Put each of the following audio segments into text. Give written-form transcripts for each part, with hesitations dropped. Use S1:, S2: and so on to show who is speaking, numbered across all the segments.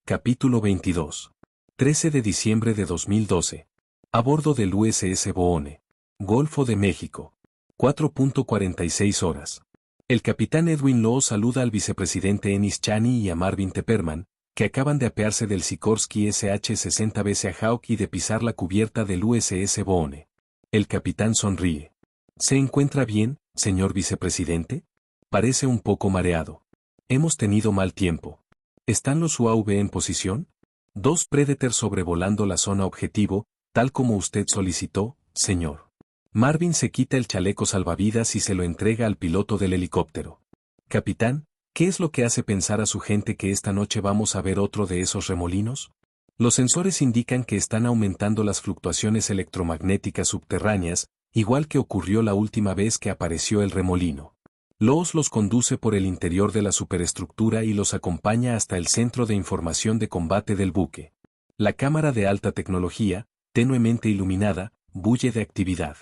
S1: Capítulo 22. 13 de diciembre de 2012. A bordo del USS Boone. Golfo de México. 4:46 horas. El capitán Edwin Law saluda al vicepresidente Ennis Chaney y a Marvin Tepperman, que acaban de apearse del Sikorsky SH-60B Seahawk y de pisar la cubierta del USS Boone. El capitán sonríe. ¿Se encuentra bien, señor vicepresidente? Parece un poco mareado. Hemos tenido mal tiempo. ¿Están los UAV en posición? 2 Predator sobrevolando la zona objetivo, tal como usted solicitó, señor. Marvin se quita el chaleco salvavidas y se lo entrega al piloto del helicóptero. Capitán, ¿qué es lo que hace pensar a su gente que esta noche vamos a ver otro de esos remolinos? Los sensores indican que están aumentando las fluctuaciones electromagnéticas subterráneas, igual que ocurrió la última vez que apareció el remolino. Laws los conduce por el interior de la superestructura y los acompaña hasta el centro de información de combate del buque. La cámara de alta tecnología, tenuemente iluminada, bulle de actividad.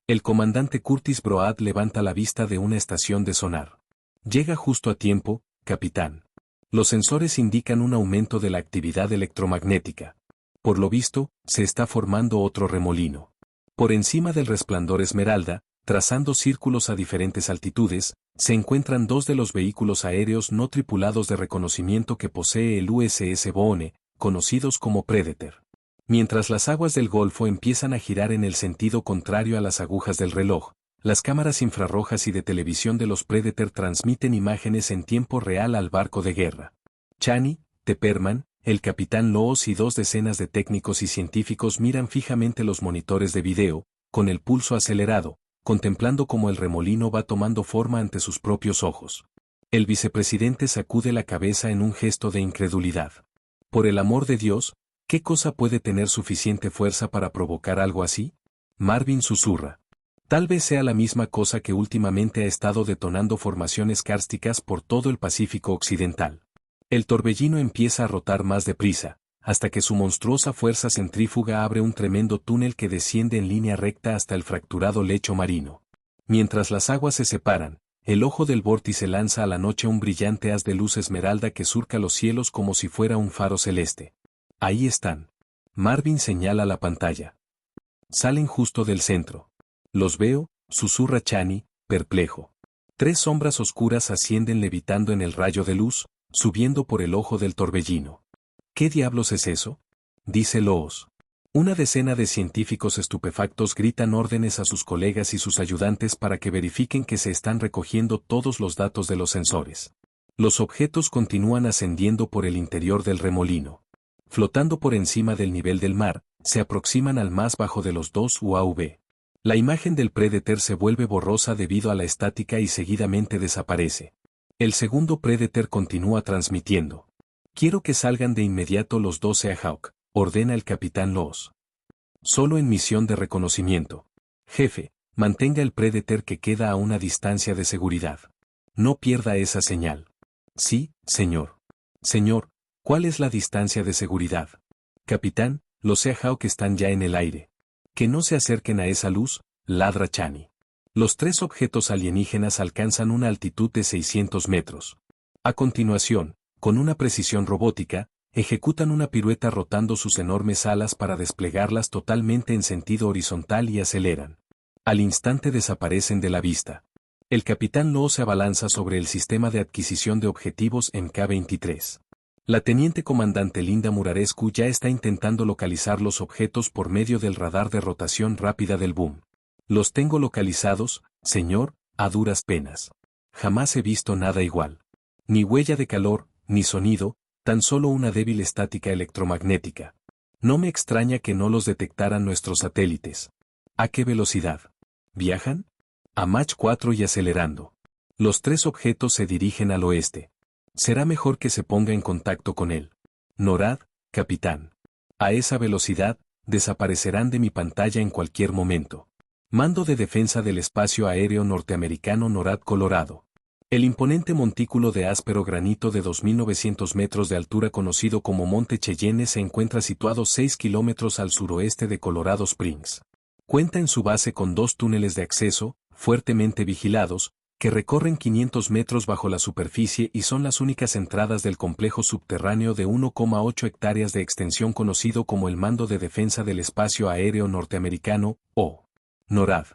S1: El comandante Curtis Broad levanta la vista de una estación de sonar. Llega justo a tiempo, capitán. Los sensores indican un aumento de la actividad electromagnética. Por lo visto, se está formando otro remolino. Por encima del resplandor esmeralda, trazando círculos a diferentes altitudes, se encuentran 2 de los vehículos aéreos no tripulados de reconocimiento que posee el USS Boone, conocidos como Predator. Mientras las aguas del Golfo empiezan a girar en el sentido contrario a las agujas del reloj, las cámaras infrarrojas y de televisión de los Predator transmiten imágenes en tiempo real al barco de guerra. Chaney, Tepperman, el capitán Laws y 2 decenas de técnicos y científicos miran fijamente los monitores de video, con el pulso acelerado, contemplando cómo el remolino va tomando forma ante sus propios ojos. El vicepresidente sacude la cabeza en un gesto de incredulidad. Por el amor de Dios, ¿qué cosa puede tener suficiente fuerza para provocar algo así? Marvin susurra. Tal vez sea la misma cosa que últimamente ha estado detonando formaciones kársticas por todo el Pacífico Occidental. El torbellino empieza a rotar más deprisa, hasta que su monstruosa fuerza centrífuga abre un tremendo túnel que desciende en línea recta hasta el fracturado lecho marino. Mientras las aguas se separan, el ojo del vórtice lanza a la noche un brillante haz de luz esmeralda que surca los cielos como si fuera un faro celeste. Ahí están. Marvin señala la pantalla. Salen justo del centro. Los veo, susurra Chaney, perplejo. 3 sombras oscuras ascienden levitando en el rayo de luz, subiendo por el ojo del torbellino. ¿Qué diablos es eso? Dice Laws. Una decena de científicos estupefactos gritan órdenes a sus colegas y sus ayudantes para que verifiquen que se están recogiendo todos los datos de los sensores. Los objetos continúan ascendiendo por el interior del remolino. Flotando por encima del nivel del mar, se aproximan al más bajo de los 2 UAV. La imagen del Predator se vuelve borrosa debido a la estática y seguidamente desaparece. El segundo Predator continúa transmitiendo. Quiero que salgan de inmediato los 2 Seahawk, ordena el capitán Laws. Solo en misión de reconocimiento. Jefe, mantenga el Predator que queda a una distancia de seguridad. No pierda esa señal. Sí, señor. Señor, ¿cuál es la distancia de seguridad? Capitán, los Seahawk están ya en el aire. Que no se acerquen a esa luz, ladra Chaney. Los 3 objetos alienígenas alcanzan una altitud de 600 metros. A continuación, con una precisión robótica, ejecutan una pirueta rotando sus enormes alas para desplegarlas totalmente en sentido horizontal y aceleran. Al instante desaparecen de la vista. El capitán Law se abalanza sobre el sistema de adquisición de objetivos MK-23. La teniente comandante Linda Murarescu ya está intentando localizar los objetos por medio del radar de rotación rápida del boom. Los tengo localizados, señor, a duras penas. Jamás he visto nada igual. Ni huella de calor, ni sonido, tan solo una débil estática electromagnética. No me extraña que no los detectaran nuestros satélites. ¿A qué velocidad? ¿Viajan? A Mach 4 y acelerando. Los 3 objetos se dirigen al oeste. Será mejor que se ponga en contacto con él. NORAD, capitán. A esa velocidad, desaparecerán de mi pantalla en cualquier momento. Mando de Defensa del Espacio Aéreo Norteamericano NORAD Colorado. El imponente montículo de áspero granito de 2.900 metros de altura conocido como Monte Cheyenne se encuentra situado 6 kilómetros al suroeste de Colorado Springs. Cuenta en su base con 2 túneles de acceso, fuertemente vigilados, que recorren 500 metros bajo la superficie y son las únicas entradas del complejo subterráneo de 1,8 hectáreas de extensión conocido como el Mando de Defensa del Espacio Aéreo Norteamericano, o NORAD.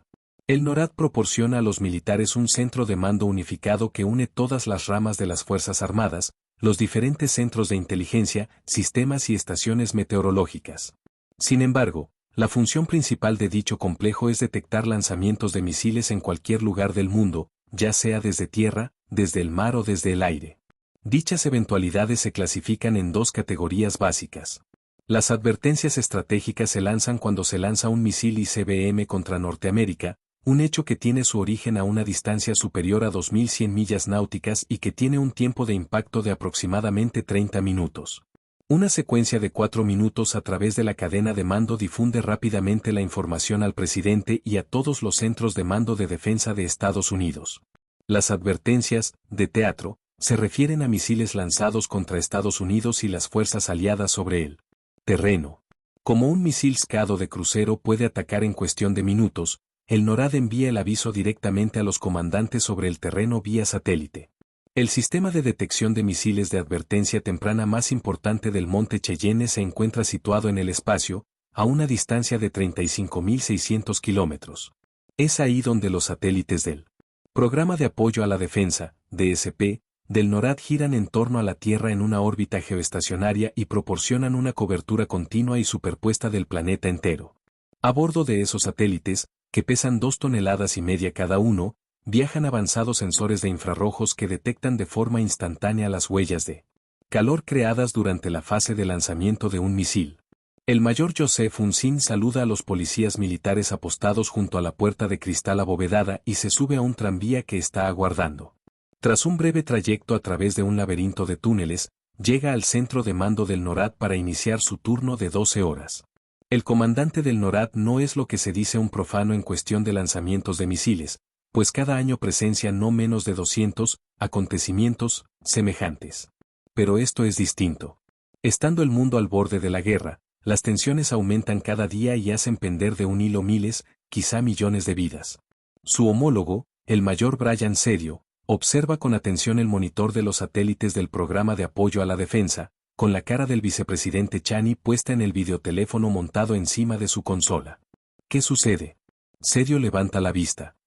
S1: El NORAD proporciona a los militares un centro de mando unificado que une todas las ramas de las Fuerzas Armadas, los diferentes centros de inteligencia, sistemas y estaciones meteorológicas. Sin embargo, la función principal de dicho complejo es detectar lanzamientos de misiles en cualquier lugar del mundo, ya sea desde tierra, desde el mar o desde el aire. Dichas eventualidades se clasifican en dos categorías básicas. Las advertencias estratégicas se lanzan cuando se lanza un misil ICBM contra Norteamérica, un hecho que tiene su origen a una distancia superior a 2100 millas náuticas y que tiene un tiempo de impacto de aproximadamente 30 minutos. Una secuencia de 4 minutos a través de la cadena de mando difunde rápidamente la información al presidente y a todos los centros de mando de defensa de Estados Unidos. Las advertencias, de teatro, se refieren a misiles lanzados contra Estados Unidos y las fuerzas aliadas sobre el terreno. Como un misil Scud de crucero puede atacar en cuestión de minutos, el NORAD envía el aviso directamente a los comandantes sobre el terreno vía satélite. El sistema de detección de misiles de advertencia temprana más importante del Monte Cheyenne se encuentra situado en el espacio, a una distancia de 35.600 kilómetros. Es ahí donde los satélites del Programa de Apoyo a la Defensa, DSP, del NORAD giran en torno a la Tierra en una órbita geoestacionaria y proporcionan una cobertura continua y superpuesta del planeta entero. A bordo de esos satélites, que pesan 2,5 toneladas cada uno, viajan avanzados sensores de infrarrojos que detectan de forma instantánea las huellas de calor creadas durante la fase de lanzamiento de un misil. El mayor Joseph Unsin saluda a los policías militares apostados junto a la puerta de cristal abovedada y se sube a un tranvía que está aguardando. Tras un breve trayecto a través de un laberinto de túneles, llega al centro de mando del NORAD para iniciar su turno de 12 horas. El comandante del NORAD no es lo que se dice un profano en cuestión de lanzamientos de misiles, pues cada año presencia no menos de 200 acontecimientos semejantes. Pero esto es distinto. Estando el mundo al borde de la guerra, las tensiones aumentan cada día y hacen pender de un hilo miles, quizá millones de vidas. Su homólogo, el mayor Brian Sedio, observa con atención el monitor de los satélites del Programa de Apoyo a la Defensa, con la cara del vicepresidente Cheney puesta en el videoteléfono montado encima de su consola. ¿Qué sucede? Sedio levanta la vista.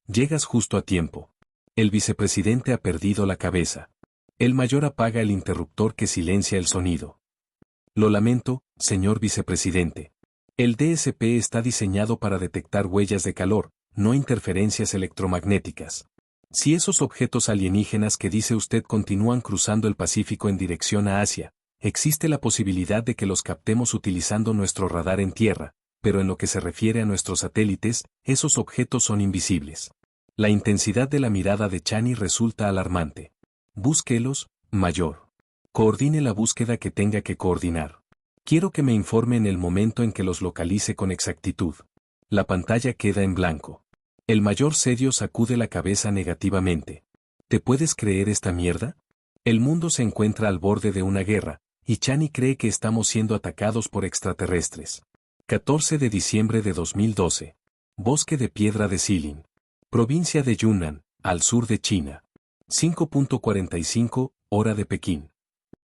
S1: Llegas justo a tiempo. El vicepresidente ha perdido la cabeza. El mayor apaga el interruptor que silencia el sonido. Lo lamento, señor vicepresidente. El DSP está diseñado para detectar huellas de calor, no interferencias electromagnéticas. Si esos objetos alienígenas que dice usted continúan cruzando el Pacífico en dirección a Asia, existe la posibilidad de que los captemos utilizando nuestro radar en tierra, pero en lo que se refiere a nuestros satélites, esos objetos son invisibles. La intensidad de la mirada de Cheney resulta alarmante. Búsquelos, mayor. Coordine la búsqueda que tenga que coordinar. Quiero que me informe en el momento en que los localice con exactitud. La pantalla queda en blanco. El mayor Sedio sacude la cabeza negativamente. ¿Te puedes creer esta mierda? El mundo se encuentra al borde de una guerra, y Cheney cree que estamos siendo atacados por extraterrestres. 14 de diciembre de 2012. Bosque de Piedra de Xilin. Provincia de Yunnan, al sur de China. 5:45, hora de Pekín.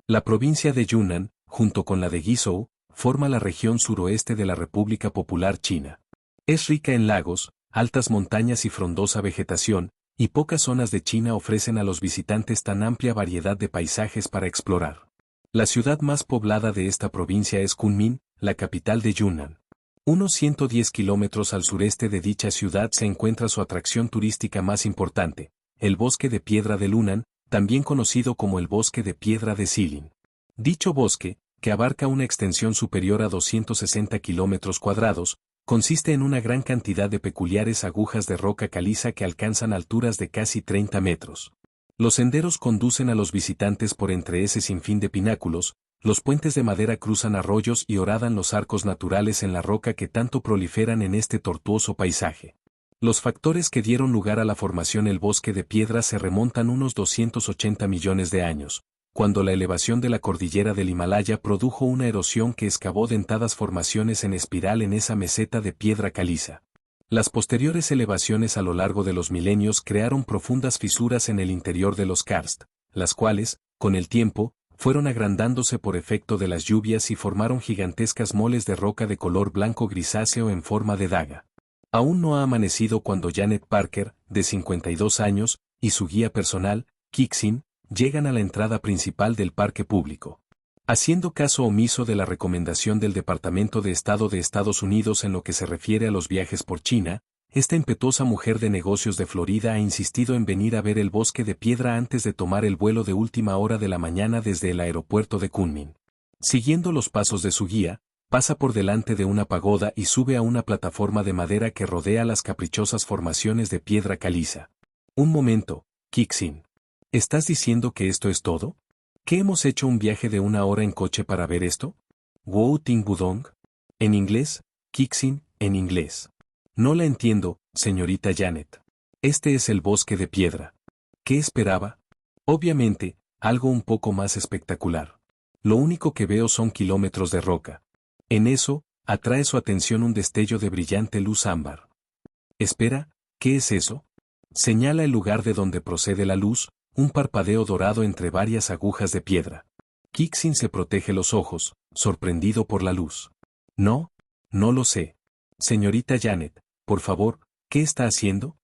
S1: La provincia de Yunnan, junto con la de Guizhou, forma la región suroeste de la República Popular China. Es rica en lagos, altas montañas y frondosa vegetación, y pocas zonas de China ofrecen a los visitantes tan amplia variedad de paisajes para explorar. La ciudad más poblada de esta provincia es Kunming, la capital de Yunnan. Unos 110 kilómetros al sureste de dicha ciudad se encuentra su atracción turística más importante, el Bosque de Piedra de Yunnan, también conocido como el Bosque de Piedra de Xilin. Dicho bosque, que abarca una extensión superior a 260 kilómetros cuadrados, consiste en una gran cantidad de peculiares agujas de roca caliza que alcanzan alturas de casi 30 metros. Los senderos conducen a los visitantes por entre ese sinfín de pináculos, los puentes de madera cruzan arroyos y horadan los arcos naturales en la roca que tanto proliferan en este tortuoso paisaje. Los factores que dieron lugar a la formación del Bosque de Piedra se remontan unos 280 millones de años, cuando la elevación de la cordillera del Himalaya produjo una erosión que excavó dentadas formaciones en espiral en esa meseta de piedra caliza. Las posteriores elevaciones a lo largo de los milenios crearon profundas fisuras en el interior de los karst, las cuales, con el tiempo, fueron agrandándose por efecto de las lluvias y formaron gigantescas moles de roca de color blanco grisáceo en forma de daga. Aún no ha amanecido cuando Janet Parker, de 52 años, y su guía personal, Kixin, llegan a la entrada principal del parque público. Haciendo caso omiso de la recomendación del Departamento de Estado de Estados Unidos en lo que se refiere a los viajes por China, esta impetuosa mujer de negocios de Florida ha insistido en venir a ver el bosque de piedra antes de tomar el vuelo de última hora de la mañana desde el aeropuerto de Kunming. Siguiendo los pasos de su guía, pasa por delante de una pagoda y sube a una plataforma de madera que rodea las caprichosas formaciones de piedra caliza. Un momento, Kixin. ¿Estás diciendo que esto es todo? ¿Que hemos hecho un viaje de 1 hora en coche para ver esto? Wu Ting Budong. En inglés, Kixin, en inglés. No la entiendo, señorita Janet. Este es el bosque de piedra. ¿Qué esperaba? Obviamente, algo un poco más espectacular. Lo único que veo son kilómetros de roca. En eso, atrae su atención un destello de brillante luz ámbar. Espera, ¿qué es eso? Señala el lugar de donde procede la luz, un parpadeo dorado entre varias agujas de piedra. Kixin se protege los ojos, sorprendido por la luz. No, no lo sé. Señorita Janet, por favor, ¿qué está haciendo?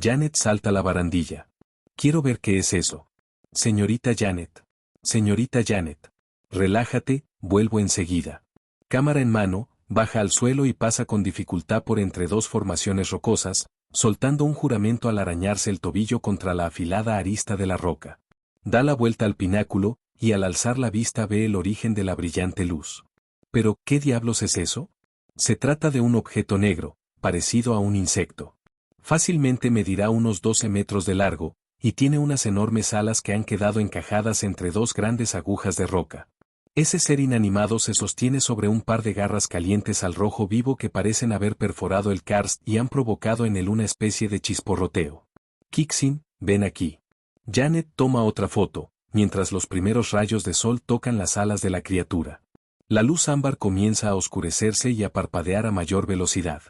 S1: Janet salta a la barandilla. Quiero ver qué es eso. Señorita Janet. Señorita Janet. Relájate, vuelvo enseguida. Cámara en mano, baja al suelo y pasa con dificultad por entre dos formaciones rocosas, soltando un juramento al arañarse el tobillo contra la afilada arista de la roca. Da la vuelta al pináculo, y al alzar la vista ve el origen de la brillante luz. ¿Pero qué diablos es eso? Se trata de un objeto negro, parecido a un insecto. Fácilmente medirá unos 12 metros de largo, y tiene unas enormes alas que han quedado encajadas entre dos grandes agujas de roca. Ese ser inanimado se sostiene sobre un par de garras calientes al rojo vivo que parecen haber perforado el karst y han provocado en él una especie de chisporroteo. Kixin, ven aquí. Janet toma otra foto, mientras los primeros rayos de sol tocan las alas de la criatura. La luz ámbar comienza a oscurecerse y a parpadear a mayor velocidad.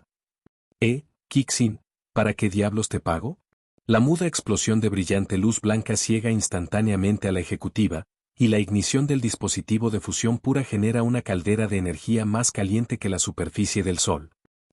S1: Kixin, ¿para qué diablos te pago? La muda explosión de brillante luz blanca ciega instantáneamente a la ejecutiva, y la ignición del dispositivo de fusión pura genera una caldera de energía más caliente que la superficie del Sol.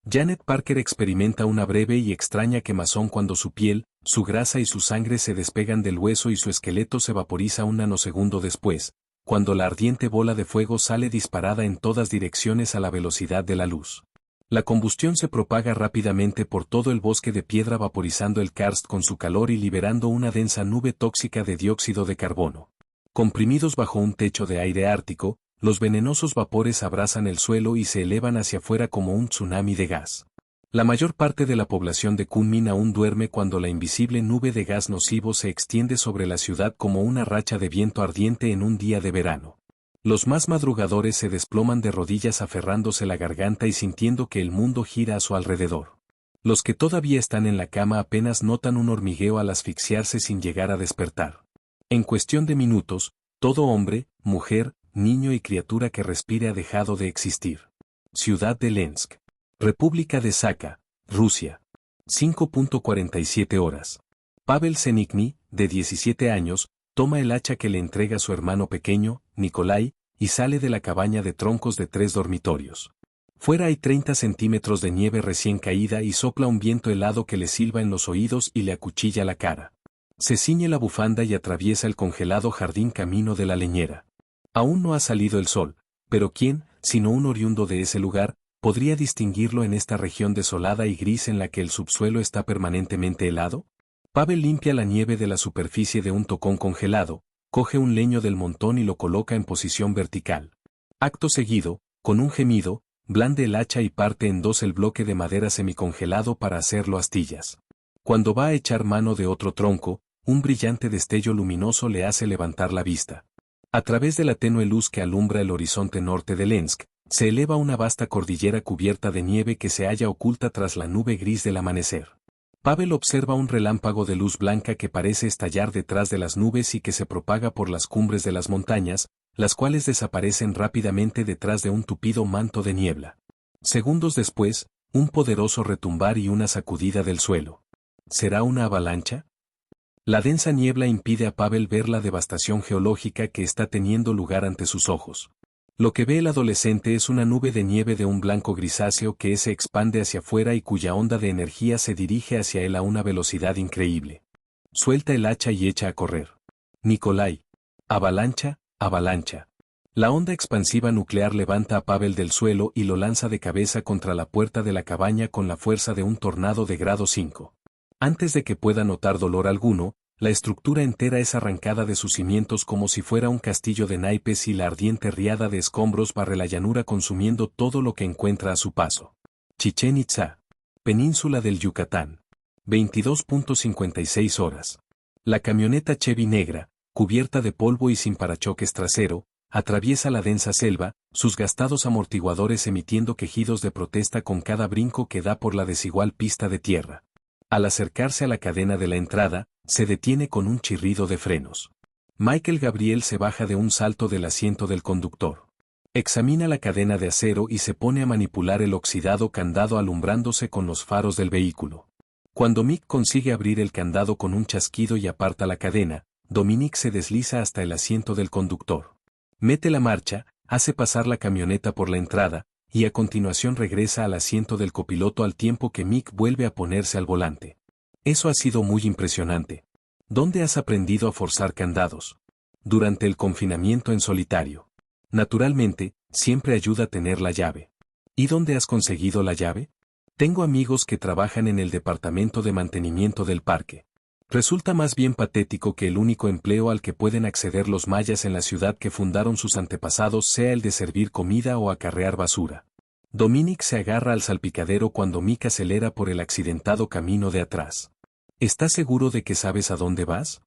S1: Janet Parker experimenta una breve y extraña quemazón cuando su piel, su grasa y su sangre se despegan del hueso y su esqueleto se vaporiza un nanosegundo después, cuando la ardiente bola de fuego sale disparada en todas direcciones a la velocidad de la luz. La combustión se propaga rápidamente por todo el bosque de piedra vaporizando el karst con su calor y liberando una densa nube tóxica de dióxido de carbono. Comprimidos bajo un techo de aire ártico, los venenosos vapores abrasan el suelo y se elevan hacia afuera como un tsunami de gas. La mayor parte de la población de Kunming aún duerme cuando la invisible nube de gas nocivo se extiende sobre la ciudad como una racha de viento ardiente en un día de verano. Los más madrugadores se desploman de rodillas aferrándose la garganta y sintiendo que el mundo gira a su alrededor. Los que todavía están en la cama apenas notan un hormigueo al asfixiarse sin llegar a despertar. En cuestión de minutos, todo hombre, mujer, niño y criatura que respire ha dejado de existir. Ciudad de Lensk. República de Sakha, Rusia. 5:47 horas. Pavel Senigny, de 17 años, toma el hacha que le entrega su hermano pequeño, Nikolai, y sale de la cabaña de troncos de 3 dormitorios. Fuera hay 30 centímetros de nieve recién caída y sopla un viento helado que le silba en los oídos y le acuchilla la cara. Se ciñe la bufanda y atraviesa el congelado jardín camino de la leñera. Aún no ha salido el sol, pero ¿quién, sino un oriundo de ese lugar, podría distinguirlo en esta región desolada y gris en la que el subsuelo está permanentemente helado? Pavel limpia la nieve de la superficie de un tocón congelado, coge un leño del montón y lo coloca en posición vertical. Acto seguido, con un gemido, blande el hacha y parte en dos el bloque de madera semicongelado para hacerlo astillas. Cuando va a echar mano de otro tronco, un brillante destello luminoso le hace levantar la vista. A través de la tenue luz que alumbra el horizonte norte de Lensk, se eleva una vasta cordillera cubierta de nieve que se halla oculta tras la nube gris del amanecer. Pavel observa un relámpago de luz blanca que parece estallar detrás de las nubes y que se propaga por las cumbres de las montañas, las cuales desaparecen rápidamente detrás de un tupido manto de niebla. Segundos después, Un poderoso retumbar y una sacudida del suelo. ¿Será una avalancha? La densa niebla impide a Pavel ver la devastación geológica que está teniendo lugar ante sus ojos. Lo que ve el adolescente es una nube de nieve de un blanco grisáceo que se expande hacia afuera y cuya onda de energía se dirige hacia él a una velocidad increíble. Suelta el hacha y echa a correr. Nikolai. Avalancha, avalancha. La onda expansiva nuclear levanta a Pavel del suelo y lo lanza de cabeza contra la puerta de la cabaña con la fuerza de un tornado de grado 5. Antes de que pueda notar dolor alguno, la estructura entera es arrancada de sus cimientos como si fuera un castillo de naipes y la ardiente riada de escombros barre la llanura consumiendo todo lo que encuentra a su paso. Chichén Itzá. Península del Yucatán. 22.56 horas. La camioneta Chevy negra, cubierta de polvo y sin parachoques trasero, atraviesa la densa selva, sus gastados amortiguadores emitiendo quejidos de protesta con cada brinco que da por la desigual pista de tierra. Al acercarse a la cadena de la entrada, se detiene con un chirrido de frenos. Michael Gabriel se baja de un salto del asiento del conductor. Examina la cadena de acero y se pone a manipular el oxidado candado alumbrándose con los faros del vehículo. Cuando Mick consigue abrir el candado con un chasquido y aparta la cadena, Dominic se desliza hasta el asiento del conductor. Mete la marcha, hace pasar la camioneta por la entrada, y a continuación regresa al asiento del copiloto al tiempo que Mick vuelve a ponerse al volante. Eso ha sido muy impresionante. ¿Dónde has aprendido a forzar candados? Durante el confinamiento en solitario. Naturalmente, siempre ayuda a tener la llave. ¿Y dónde has conseguido la llave? Tengo amigos que trabajan en el departamento de mantenimiento del parque. Resulta más bien patético que el único empleo al que pueden acceder los mayas en la ciudad que fundaron sus antepasados sea el de servir comida o acarrear basura. Dominic se agarra al salpicadero cuando Mick acelera por el accidentado camino de atrás. ¿Estás seguro de que sabes a dónde vas?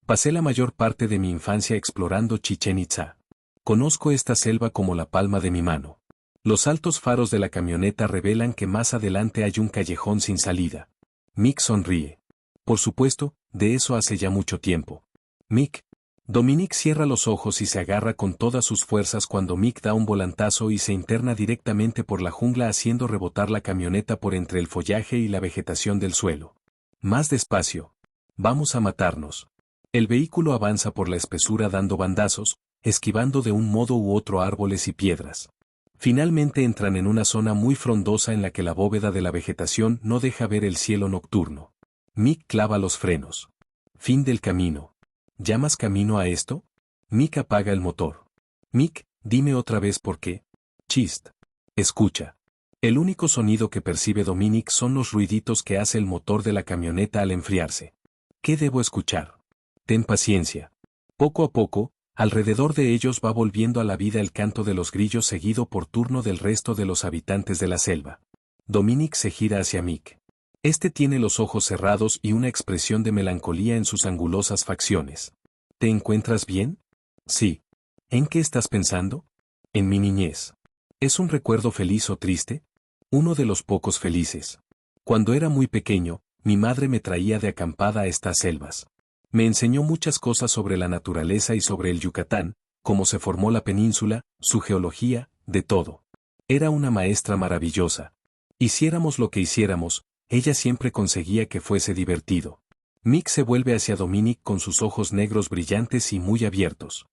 S1: Pasé la mayor parte de mi infancia explorando Chichén Itzá. Conozco esta selva como la palma de mi mano. Los altos faros de la camioneta revelan que más adelante hay un callejón sin salida. Mick sonríe. Por supuesto, de eso hace ya mucho tiempo. Mick. Dominic cierra los ojos y se agarra con todas sus fuerzas cuando Mick da un volantazo y se interna directamente por la jungla haciendo rebotar la camioneta por entre el follaje y la vegetación del suelo. Más despacio. Vamos a matarnos. El vehículo avanza por la espesura dando bandazos, esquivando de un modo u otro árboles y piedras. Finalmente entran en una zona muy frondosa en la que la bóveda de la vegetación no deja ver el cielo nocturno. Mick clava los frenos. Fin del camino. ¿Llamas camino a esto? Mick apaga el motor. Mick, dime otra vez por qué. Chist. Escucha. El único sonido que percibe Dominic son los ruiditos que hace el motor de la camioneta al enfriarse. ¿Qué debo escuchar? Ten paciencia. Poco a poco, alrededor de ellos va volviendo a la vida el canto de los grillos seguido por turno del resto de los habitantes de la selva. Dominic se gira hacia Mick. Este tiene los ojos cerrados y una expresión de melancolía en sus angulosas facciones. ¿Te encuentras bien? Sí. ¿En qué estás pensando? En mi niñez. ¿Es un recuerdo feliz o triste? Uno de los pocos felices. Cuando era muy pequeño, mi madre me traía de acampada a estas selvas. Me enseñó muchas cosas sobre la naturaleza y sobre el Yucatán, cómo se formó la península, su geología, de todo. Era una maestra maravillosa. Hiciéramos lo que hiciéramos, ella siempre conseguía que fuese divertido. Mick se vuelve hacia Dominic con sus ojos negros brillantes y muy abiertos.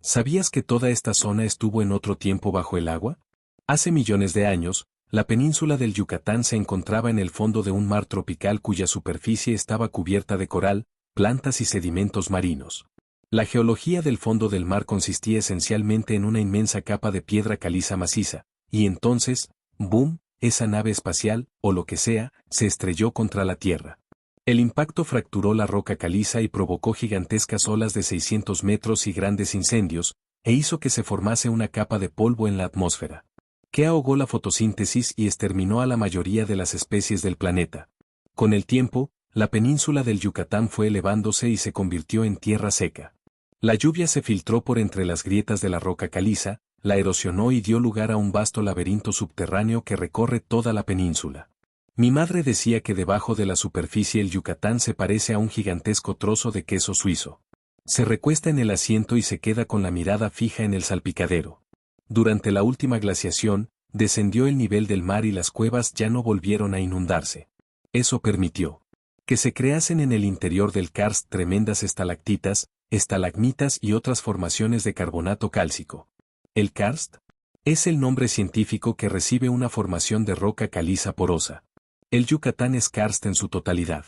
S1: ¿Sabías que toda esta zona estuvo en otro tiempo bajo el agua? Hace millones de años, la península del Yucatán se encontraba en el fondo de un mar tropical cuya superficie estaba cubierta de coral, plantas y sedimentos marinos. La geología del fondo del mar consistía esencialmente en una inmensa capa de piedra caliza maciza, y entonces, ¡boom!, esa nave espacial, o lo que sea, se estrelló contra la Tierra. El impacto fracturó la roca caliza y provocó gigantescas olas de 600 metros y grandes incendios, e hizo que se formase una capa de polvo en la atmósfera, que ahogó la fotosíntesis y exterminó a la mayoría de las especies del planeta. Con el tiempo, la península del Yucatán fue elevándose y se convirtió en tierra seca. La lluvia se filtró por entre las grietas de la roca caliza, la erosionó y dio lugar a un vasto laberinto subterráneo que recorre toda la península. Mi madre decía que debajo de la superficie el Yucatán se parece a un gigantesco trozo de queso suizo. Se recuesta en el asiento y se queda con la mirada fija en el salpicadero. Durante la última glaciación, Descendió el nivel del mar y las cuevas ya no volvieron a inundarse. Eso permitió que se creasen en el interior del karst tremendas estalactitas, estalagmitas y otras formaciones de carbonato cálcico. El karst es el nombre científico que recibe una formación de roca caliza porosa. El Yucatán es karst en su totalidad.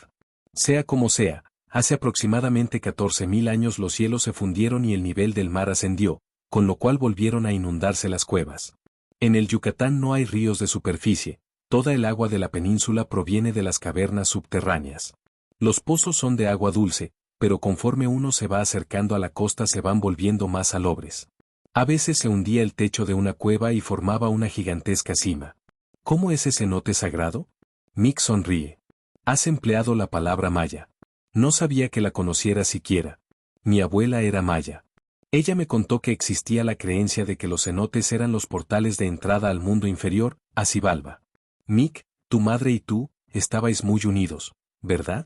S1: Sea como sea, hace aproximadamente 14.000 años los cielos se fundieron y el nivel del mar ascendió, con lo cual volvieron a inundarse las cuevas. En el Yucatán no hay ríos de superficie, toda el agua de la península proviene de las cavernas subterráneas. Los pozos son de agua dulce, pero conforme uno se va acercando a la costa se van volviendo más salobres. A veces se hundía el techo de una cueva y formaba una gigantesca cima. ¿Cómo es ese cenote sagrado? Mick sonríe. Has empleado la palabra maya. No sabía que la conociera siquiera. Mi abuela era maya. Ella me contó que existía la creencia de que los cenotes eran los portales de entrada al mundo inferior, a Xibalba. Mick, tu madre y tú, estabais muy unidos, ¿verdad?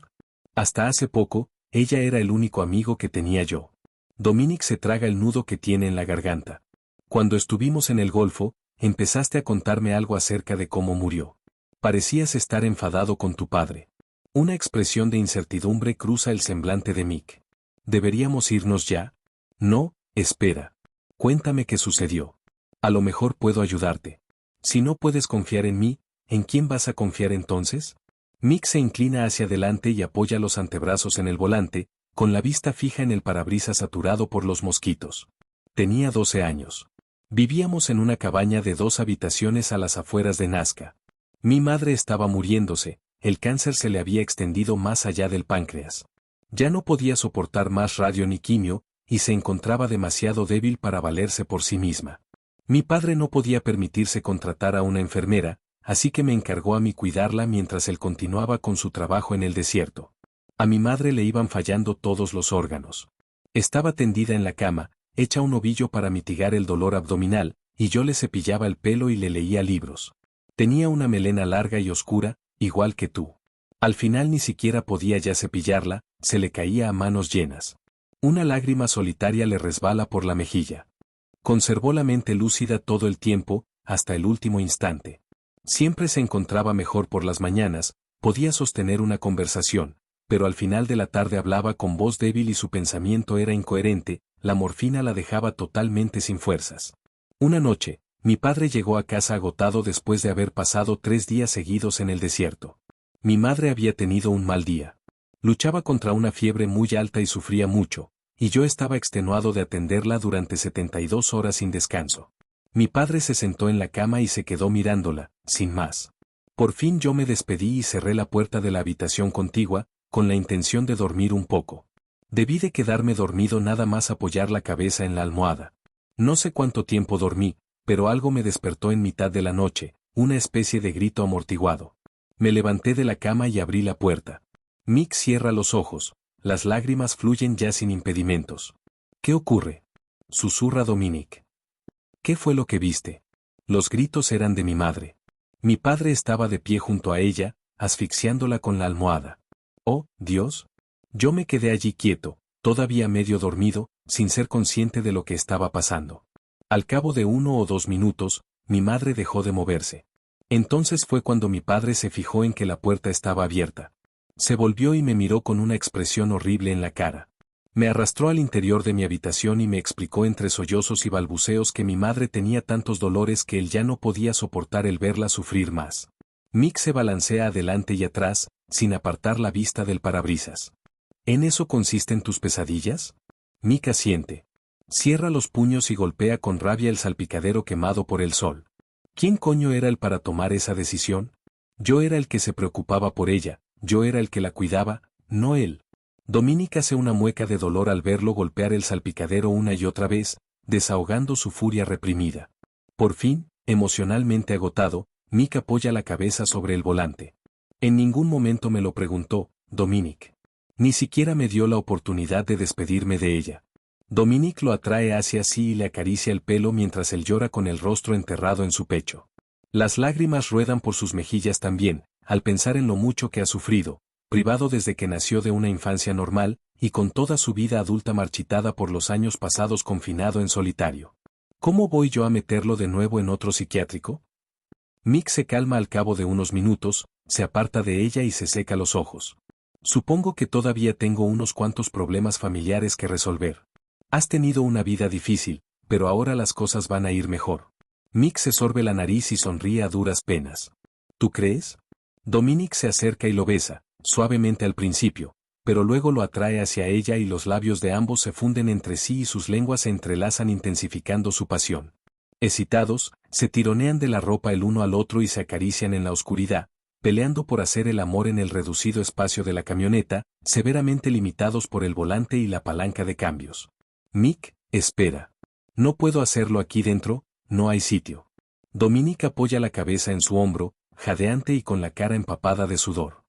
S1: Hasta hace poco, ella era el único amigo que tenía yo. Dominic se traga el nudo que tiene en la garganta. Cuando estuvimos en el Golfo, empezaste a contarme algo acerca de cómo murió. Parecías estar enfadado con tu padre. Una expresión de incertidumbre cruza el semblante de Mick. ¿Deberíamos irnos ya? No, espera. Cuéntame qué sucedió. A lo mejor puedo ayudarte. Si no puedes confiar en mí, ¿en quién vas a confiar entonces? Mick se inclina hacia adelante y apoya los antebrazos en el volante, con la vista fija en el parabrisas saturado por los mosquitos. Tenía 12 años. Vivíamos en una cabaña de 2 habitaciones a las afueras de Nazca. Mi madre estaba muriéndose, el cáncer se le había extendido más allá del páncreas. Ya no podía soportar más radio ni quimio, y se encontraba demasiado débil para valerse por sí misma. Mi padre no podía permitirse contratar a una enfermera, así que me encargó a mí cuidarla mientras él continuaba con su trabajo en el desierto. A mi madre le iban fallando todos los órganos. Estaba tendida en la cama, hecha un ovillo para mitigar el dolor abdominal, y yo le cepillaba el pelo y le leía libros. Tenía una melena larga y oscura, igual que tú. Al final ni siquiera podía ya cepillarla, se le caía a manos llenas. Una lágrima solitaria le resbala por la mejilla. Conservó la mente lúcida todo el tiempo, hasta el último instante. Siempre se encontraba mejor por las mañanas, podía sostener una conversación, pero al final de la tarde hablaba con voz débil y su pensamiento era incoherente, la morfina la dejaba totalmente sin fuerzas. Una noche, mi padre llegó a casa agotado después de haber pasado 3 días seguidos en el desierto. Mi madre había tenido un mal día. Luchaba contra una fiebre muy alta y sufría mucho, y yo estaba extenuado de atenderla durante 72 horas sin descanso. Mi padre se sentó en la cama y se quedó mirándola, sin más. Por fin yo me despedí y cerré la puerta de la habitación contigua, con la intención de dormir un poco. Debí de quedarme dormido nada más apoyar la cabeza en la almohada. No sé cuánto tiempo dormí, pero algo me despertó en mitad de la noche, una especie de grito amortiguado. Me levanté de la cama y abrí la puerta. Mick cierra los ojos, las lágrimas fluyen ya sin impedimentos. ¿Qué ocurre? Susurra Dominic. ¿Qué fue lo que viste? Los gritos eran de mi madre. Mi padre estaba de pie junto a ella, asfixiándola con la almohada. Oh, Dios. Yo me quedé allí quieto, todavía medio dormido, sin ser consciente de lo que estaba pasando. Al cabo de 1 o 2 minutos, mi madre dejó de moverse. Entonces fue cuando mi padre se fijó en que la puerta estaba abierta. Se volvió y me miró con una expresión horrible en la cara. Me arrastró al interior de mi habitación y me explicó entre sollozos y balbuceos que mi madre tenía tantos dolores que él ya no podía soportar el verla sufrir más. Mick se balancea adelante y atrás, sin apartar la vista del parabrisas. ¿En eso consisten tus pesadillas? Mick asiente. Cierra los puños y golpea con rabia el salpicadero quemado por el sol. ¿Quién coño era él para tomar esa decisión? Yo era el que se preocupaba por ella, yo era el que la cuidaba, no él. Dominic hace una mueca de dolor al verlo golpear el salpicadero una y otra vez, desahogando su furia reprimida. Por fin, emocionalmente agotado, Mick apoya la cabeza sobre el volante. En ningún momento me lo preguntó, Dominic. Ni siquiera me dio la oportunidad de despedirme de ella. Dominic lo atrae hacia sí y le acaricia el pelo mientras él llora con el rostro enterrado en su pecho. Las lágrimas ruedan por sus mejillas también, al pensar en lo mucho que ha sufrido, privado desde que nació de una infancia normal, y con toda su vida adulta marchitada por los años pasados confinado en solitario. ¿Cómo voy yo a meterlo de nuevo en otro psiquiátrico? Mick se calma al cabo de unos minutos, se aparta de ella y se seca los ojos. Supongo que todavía tengo unos cuantos problemas familiares que resolver. Has tenido una vida difícil, pero ahora las cosas van a ir mejor. Mick se sorbe la nariz y sonríe a duras penas. ¿Tú crees? Dominic se acerca y lo besa, suavemente al principio, pero luego lo atrae hacia ella y los labios de ambos se funden entre sí y sus lenguas se entrelazan intensificando su pasión. Excitados, se tironean de la ropa el uno al otro y se acarician en la oscuridad, peleando por hacer el amor en el reducido espacio de la camioneta, severamente limitados por el volante y la palanca de cambios. Mick, espera. No puedo hacerlo aquí dentro, no hay sitio. Dominic apoya la cabeza en su hombro, jadeante y con la cara empapada de sudor.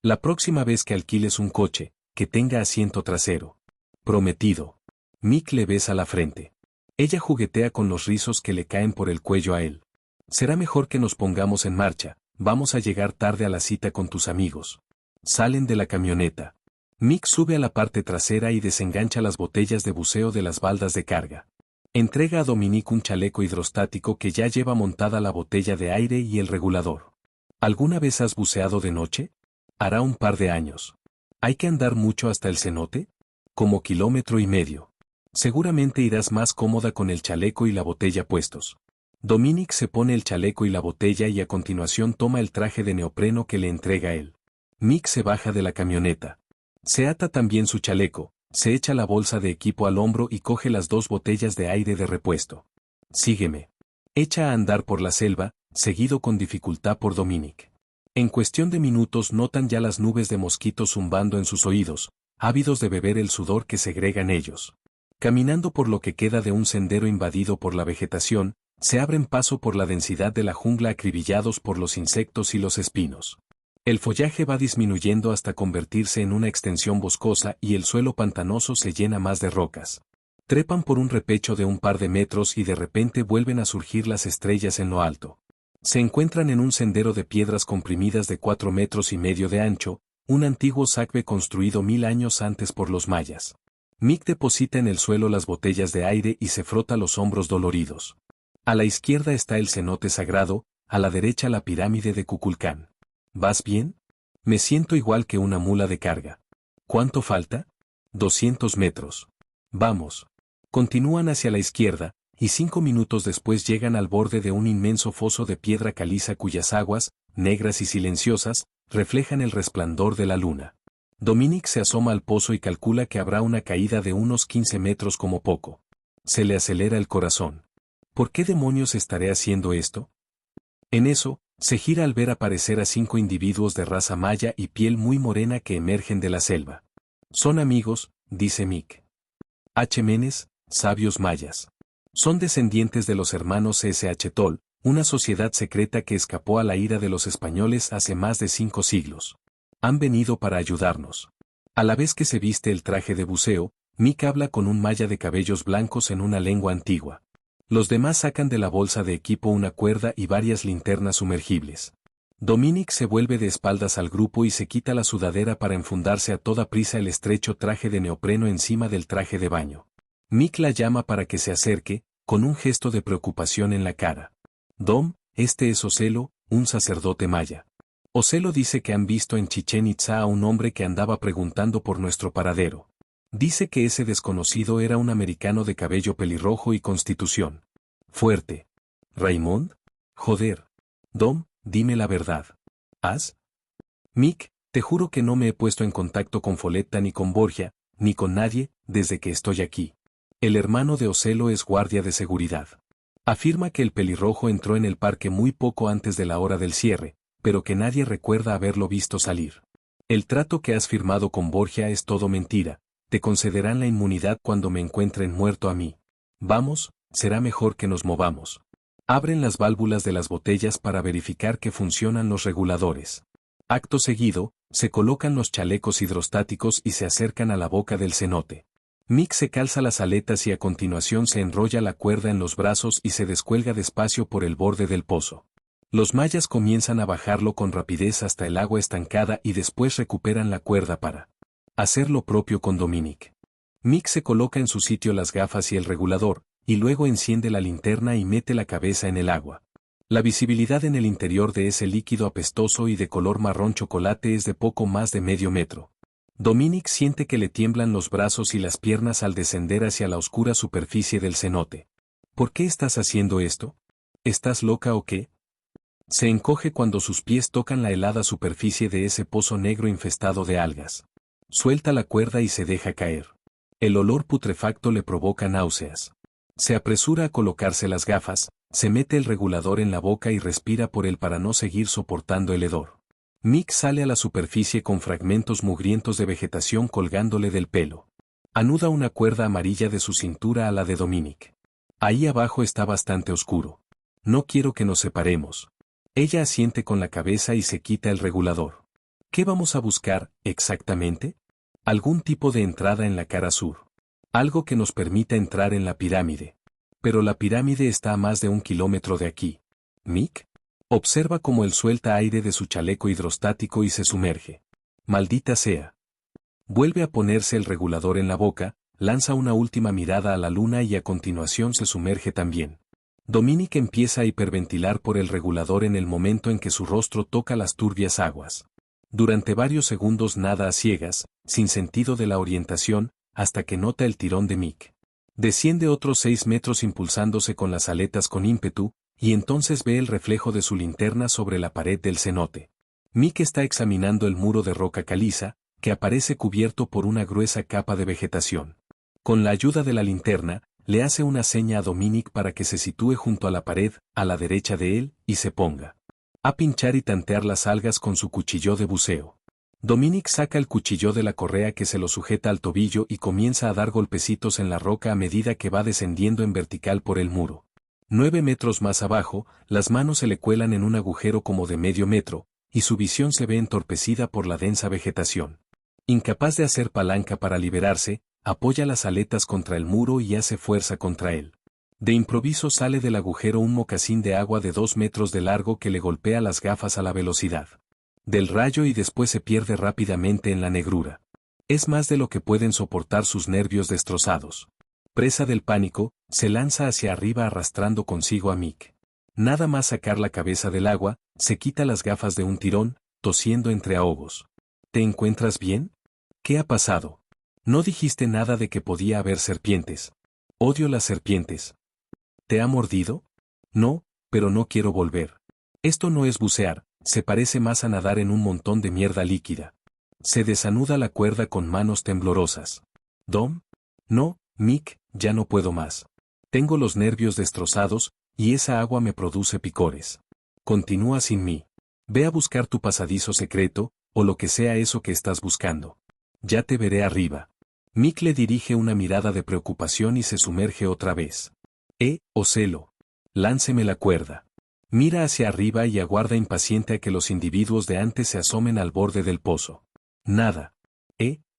S1: La próxima vez que alquiles un coche, que tenga asiento trasero. Prometido. Mick le besa la frente. Ella juguetea con los rizos que le caen por el cuello a él. Será mejor que nos pongamos en marcha, vamos a llegar tarde a la cita con tus amigos. Salen de la camioneta. Mick sube a la parte trasera y desengancha las botellas de buceo de las baldas de carga. Entrega a Dominic un chaleco hidrostático que ya lleva montada la botella de aire y el regulador. ¿Alguna vez has buceado de noche? Hará un par de años. ¿Hay que andar mucho hasta el cenote? Como 1,5 kilómetros. Seguramente irás más cómoda con el chaleco y la botella puestos. Dominic se pone el chaleco y la botella y a continuación toma el traje de neopreno que le entrega él. Mick se baja de la camioneta. Se ata también su chaleco, se echa la bolsa de equipo al hombro y coge las 2 botellas de aire de repuesto. Sígueme. Echa a andar por la selva, seguido con dificultad por Dominic. En cuestión de minutos notan ya las nubes de mosquitos zumbando en sus oídos, ávidos de beber el sudor que segregan ellos. Caminando por lo que queda de un sendero invadido por la vegetación, se abren paso por la densidad de la jungla acribillados por los insectos y los espinos. El follaje va disminuyendo hasta convertirse en una extensión boscosa y el suelo pantanoso se llena más de rocas. Trepan por un repecho de un par de metros y de repente vuelven a surgir las estrellas en lo alto. Se encuentran en un sendero de piedras comprimidas de 4,5 metros de ancho, un antiguo sacbe construido 1000 años antes por los mayas. Mick deposita en el suelo las botellas de aire y se frota los hombros doloridos. A la izquierda está el cenote sagrado, a la derecha la pirámide de Kukulcán. ¿Vas bien? Me siento igual que una mula de carga. ¿Cuánto falta? 200 metros. Vamos. Continúan hacia la izquierda, y 5 minutos después llegan al borde de un inmenso foso de piedra caliza cuyas aguas, negras y silenciosas, reflejan el resplandor de la luna. Dominic se asoma al pozo y calcula que habrá una caída de unos 15 metros como poco. Se le acelera el corazón. ¿Por qué demonios estaré haciendo esto? En eso, se gira al ver aparecer a 5 individuos de raza maya y piel muy morena que emergen de la selva. Son amigos, dice Mick. Menes, sabios mayas. Son descendientes de los hermanos Tol, una sociedad secreta que escapó a la ira de los españoles hace más de 5 siglos. Han venido para ayudarnos. A la vez que se viste el traje de buceo, Mick habla con un maya de cabellos blancos en una lengua antigua. Los demás sacan de la bolsa de equipo una cuerda y varias linternas sumergibles. Dominic se vuelve de espaldas al grupo y se quita la sudadera para enfundarse a toda prisa el estrecho traje de neopreno encima del traje de baño. Mick la llama para que se acerque, con un gesto de preocupación en la cara. Dom, este es Ocelo, un sacerdote maya. Ocelo dice que han visto en Chichén Itzá a un hombre que andaba preguntando por nuestro paradero. Dice que ese desconocido era un americano de cabello pelirrojo y constitución fuerte. ¿Raymond? Joder. Dom, dime la verdad. ¿Has? Mick, te juro que no me he puesto en contacto con Foletta ni con Borgia, ni con nadie, desde que estoy aquí. El hermano de Ocelo es guardia de seguridad. Afirma que el pelirrojo entró en el parque muy poco antes de la hora del cierre, pero que nadie recuerda haberlo visto salir. El trato que has firmado con Borgia es todo mentira. Te concederán la inmunidad cuando me encuentren muerto a mí. Vamos, será mejor que nos movamos. Abren las válvulas de las botellas para verificar que funcionan los reguladores. Acto seguido, se colocan los chalecos hidrostáticos y se acercan a la boca del cenote. Mick se calza las aletas y a continuación se enrolla la cuerda en los brazos y se descuelga despacio por el borde del pozo. Los mayas comienzan a bajarlo con rapidez hasta el agua estancada y después recuperan la cuerda para hacer lo propio con Dominic. Mick se coloca en su sitio las gafas y el regulador, y luego enciende la linterna y mete la cabeza en el agua. La visibilidad en el interior de ese líquido apestoso y de color marrón chocolate es de poco más de medio metro. Dominic siente que le tiemblan los brazos y las piernas al descender hacia la oscura superficie del cenote. ¿Por qué estás haciendo esto? ¿Estás loca o qué? Se encoge cuando sus pies tocan la helada superficie de ese pozo negro infestado de algas. Suelta la cuerda y se deja caer. El olor putrefacto le provoca náuseas. Se apresura a colocarse las gafas, se mete el regulador en la boca y respira por él para no seguir soportando el hedor. Mick sale a la superficie con fragmentos mugrientos de vegetación colgándole del pelo. Anuda una cuerda amarilla de su cintura a la de Dominic. Ahí abajo está bastante oscuro. No quiero que nos separemos. Ella asiente con la cabeza y se quita el regulador. ¿Qué vamos a buscar, exactamente? Algún tipo de entrada en la cara sur. Algo que nos permita entrar en la pirámide. Pero la pirámide está a más de 1 kilómetro de aquí. Mick observa cómo él suelta aire de su chaleco hidrostático y se sumerge. Maldita sea. Vuelve a ponerse el regulador en la boca, lanza una última mirada a la luna y a continuación se sumerge también. Dominic empieza a hiperventilar por el regulador en el momento en que su rostro toca las turbias aguas. Durante varios segundos nada a ciegas, sin sentido de la orientación, hasta que nota el tirón de Mick. Desciende otros 6 metros impulsándose con las aletas con ímpetu, y entonces ve el reflejo de su linterna sobre la pared del cenote. Mick está examinando el muro de roca caliza, que aparece cubierto por una gruesa capa de vegetación. Con la ayuda de la linterna, le hace una seña a Dominic para que se sitúe junto a la pared, a la derecha de él, y se ponga a pinchar y tantear las algas con su cuchillo de buceo. Dominic saca el cuchillo de la correa que se lo sujeta al tobillo y comienza a dar golpecitos en la roca a medida que va descendiendo en vertical por el muro. 9 metros más abajo, las manos se le cuelan en un agujero como de medio metro, y su visión se ve entorpecida por la densa vegetación. Incapaz de hacer palanca para liberarse, apoya las aletas contra el muro y hace fuerza contra él. De improviso sale del agujero un mocasín de agua de 2 metros de largo que le golpea las gafas a la velocidad del rayo y después se pierde rápidamente en la negrura. Es más de lo que pueden soportar sus nervios destrozados. Presa del pánico, se lanza hacia arriba arrastrando consigo a Mick. Nada más sacar la cabeza del agua, se quita las gafas de un tirón, tosiendo entre ahogos. ¿Te encuentras bien? ¿Qué ha pasado? No dijiste nada de que podía haber serpientes. Odio las serpientes. ¿Te ha mordido? No, pero no quiero volver. Esto no es bucear, se parece más a nadar en un montón de mierda líquida. Se desanuda la cuerda con manos temblorosas. ¿Dom? No, Mick, ya no puedo más. Tengo los nervios destrozados, y esa agua me produce picores. Continúa sin mí. Ve a buscar tu pasadizo secreto, o lo que sea eso que estás buscando. Ya te veré arriba. Mick le dirige una mirada de preocupación y se sumerge otra vez. Ocelo. Lánceme la cuerda. Mira hacia arriba y aguarda impaciente a que los individuos de antes se asomen al borde del pozo. Nada.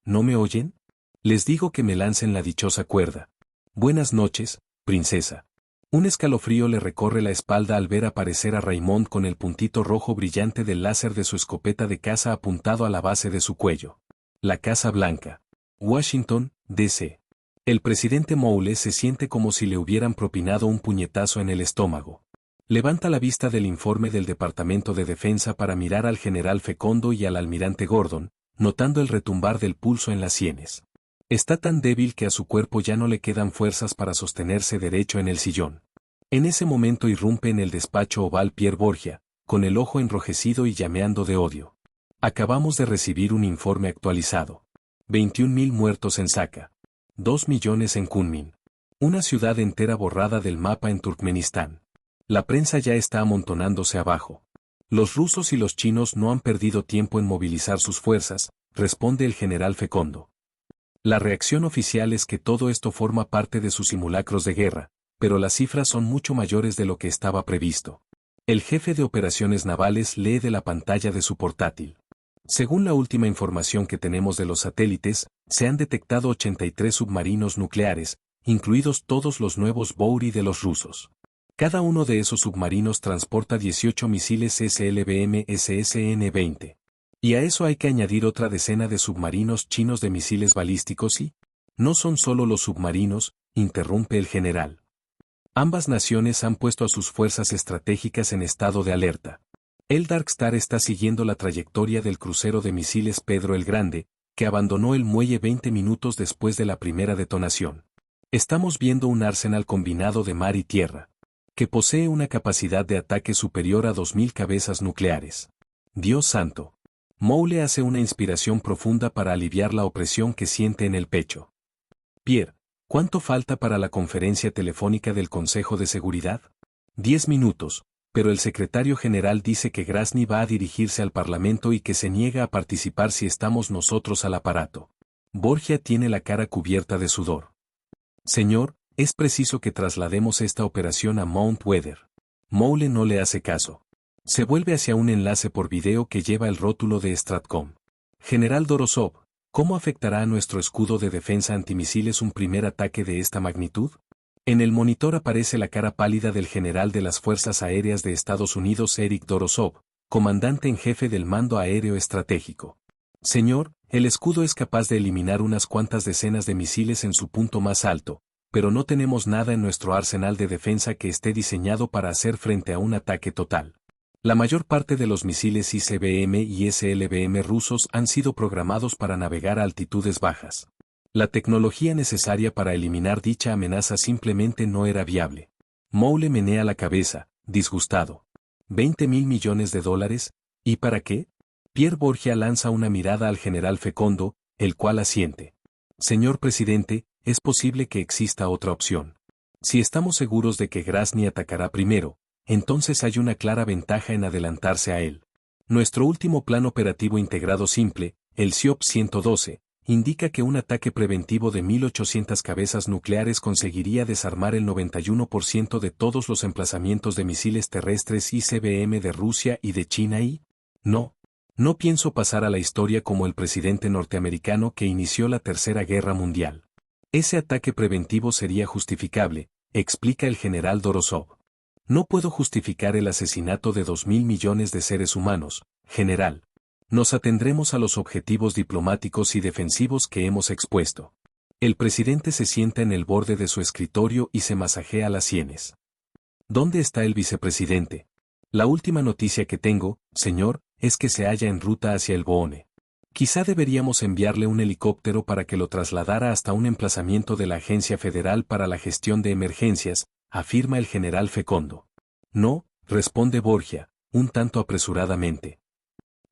S1: ¿No me oyen? Les digo que me lancen la dichosa cuerda. Buenas noches, princesa. Un escalofrío le recorre la espalda al ver aparecer a Raymond con el puntito rojo brillante del láser de su escopeta de caza apuntado a la base de su cuello. La Casa Blanca. Washington, D.C. El presidente Mowle se siente como si le hubieran propinado un puñetazo en el estómago. Levanta la vista del informe del Departamento de Defensa para mirar al general Fecondo y al almirante Gordon, notando el retumbar del pulso en las sienes. Está tan débil que a su cuerpo ya no le quedan fuerzas para sostenerse derecho en el sillón. En ese momento irrumpe en el despacho oval Pierre Borgia, con el ojo enrojecido y llameando de odio. Acabamos de recibir un informe actualizado. 21.000 muertos en Saka. 2 millones en Kunming. Una ciudad entera borrada del mapa en Turkmenistán. La prensa ya está amontonándose abajo. Los rusos y los chinos no han perdido tiempo en movilizar sus fuerzas, responde el general Fecondo. La reacción oficial es que todo esto forma parte de sus simulacros de guerra, pero las cifras son mucho mayores de lo que estaba previsto. El jefe de operaciones navales lee de la pantalla de su portátil. Según la última información que tenemos de los satélites, se han detectado 83 submarinos nucleares, incluidos todos los nuevos Bouri de los rusos. Cada uno de esos submarinos transporta 18 misiles SLBM SSN-20. Y a eso hay que añadir otra decena de submarinos chinos de misiles balísticos y... No son solo los submarinos, interrumpe el general. Ambas naciones han puesto a sus fuerzas estratégicas en estado de alerta. El Dark Star está siguiendo la trayectoria del crucero de misiles Pedro el Grande, que abandonó el muelle 20 minutos después de la primera detonación. Estamos viendo un arsenal combinado de mar y tierra, que posee una capacidad de ataque superior a 2000 cabezas nucleares. Dios santo. Moule hace una inspiración profunda para aliviar la opresión que siente en el pecho. Pierre, ¿cuánto falta para la conferencia telefónica del Consejo de Seguridad? 10 minutos, pero el secretario general dice que Grozny va a dirigirse al Parlamento y que se niega a participar si estamos nosotros al aparato. Borgia tiene la cara cubierta de sudor. Señor, es preciso que traslademos esta operación a Mount Weather. Moule no le hace caso. Se vuelve hacia un enlace por video que lleva el rótulo de Stratcom. General Dorosov, ¿cómo afectará a nuestro escudo de defensa antimisiles un primer ataque de esta magnitud? En el monitor aparece la cara pálida del general de las Fuerzas Aéreas de Estados Unidos Eric Dorosov, comandante en jefe del Mando Aéreo Estratégico. Señor, el escudo es capaz de eliminar unas cuantas decenas de misiles en su punto más alto, pero no tenemos nada en nuestro arsenal de defensa que esté diseñado para hacer frente a un ataque total. La mayor parte de los misiles ICBM y SLBM rusos han sido programados para navegar a altitudes bajas. La tecnología necesaria para eliminar dicha amenaza simplemente no era viable. Moule menea la cabeza, disgustado. $20.000 millones, ¿y para qué? Pierre Borgia lanza una mirada al general Fecondo, el cual asiente. Señor presidente, es posible que exista otra opción. Si estamos seguros de que Grozny atacará primero, entonces hay una clara ventaja en adelantarse a él. Nuestro último plan operativo integrado simple, el SIOP-112, indica que un ataque preventivo de 1.800 cabezas nucleares conseguiría desarmar el 91% de todos los emplazamientos de misiles terrestres ICBM de Rusia y de China y... No pienso pasar a la historia como el presidente norteamericano que inició la Tercera Guerra Mundial. Ese ataque preventivo sería justificable, explica el general Dorosov. No puedo justificar el asesinato de 2.000 millones de seres humanos, general. Nos atendremos a los objetivos diplomáticos y defensivos que hemos expuesto. El presidente se sienta en el borde de su escritorio y se masajea las sienes. ¿Dónde está el vicepresidente? La última noticia que tengo, señor, es que se halla en ruta hacia el Boone. Quizá deberíamos enviarle un helicóptero para que lo trasladara hasta un emplazamiento de la Agencia Federal para la Gestión de Emergencias, afirma el general Fecondo. No, responde Borgia, un tanto apresuradamente.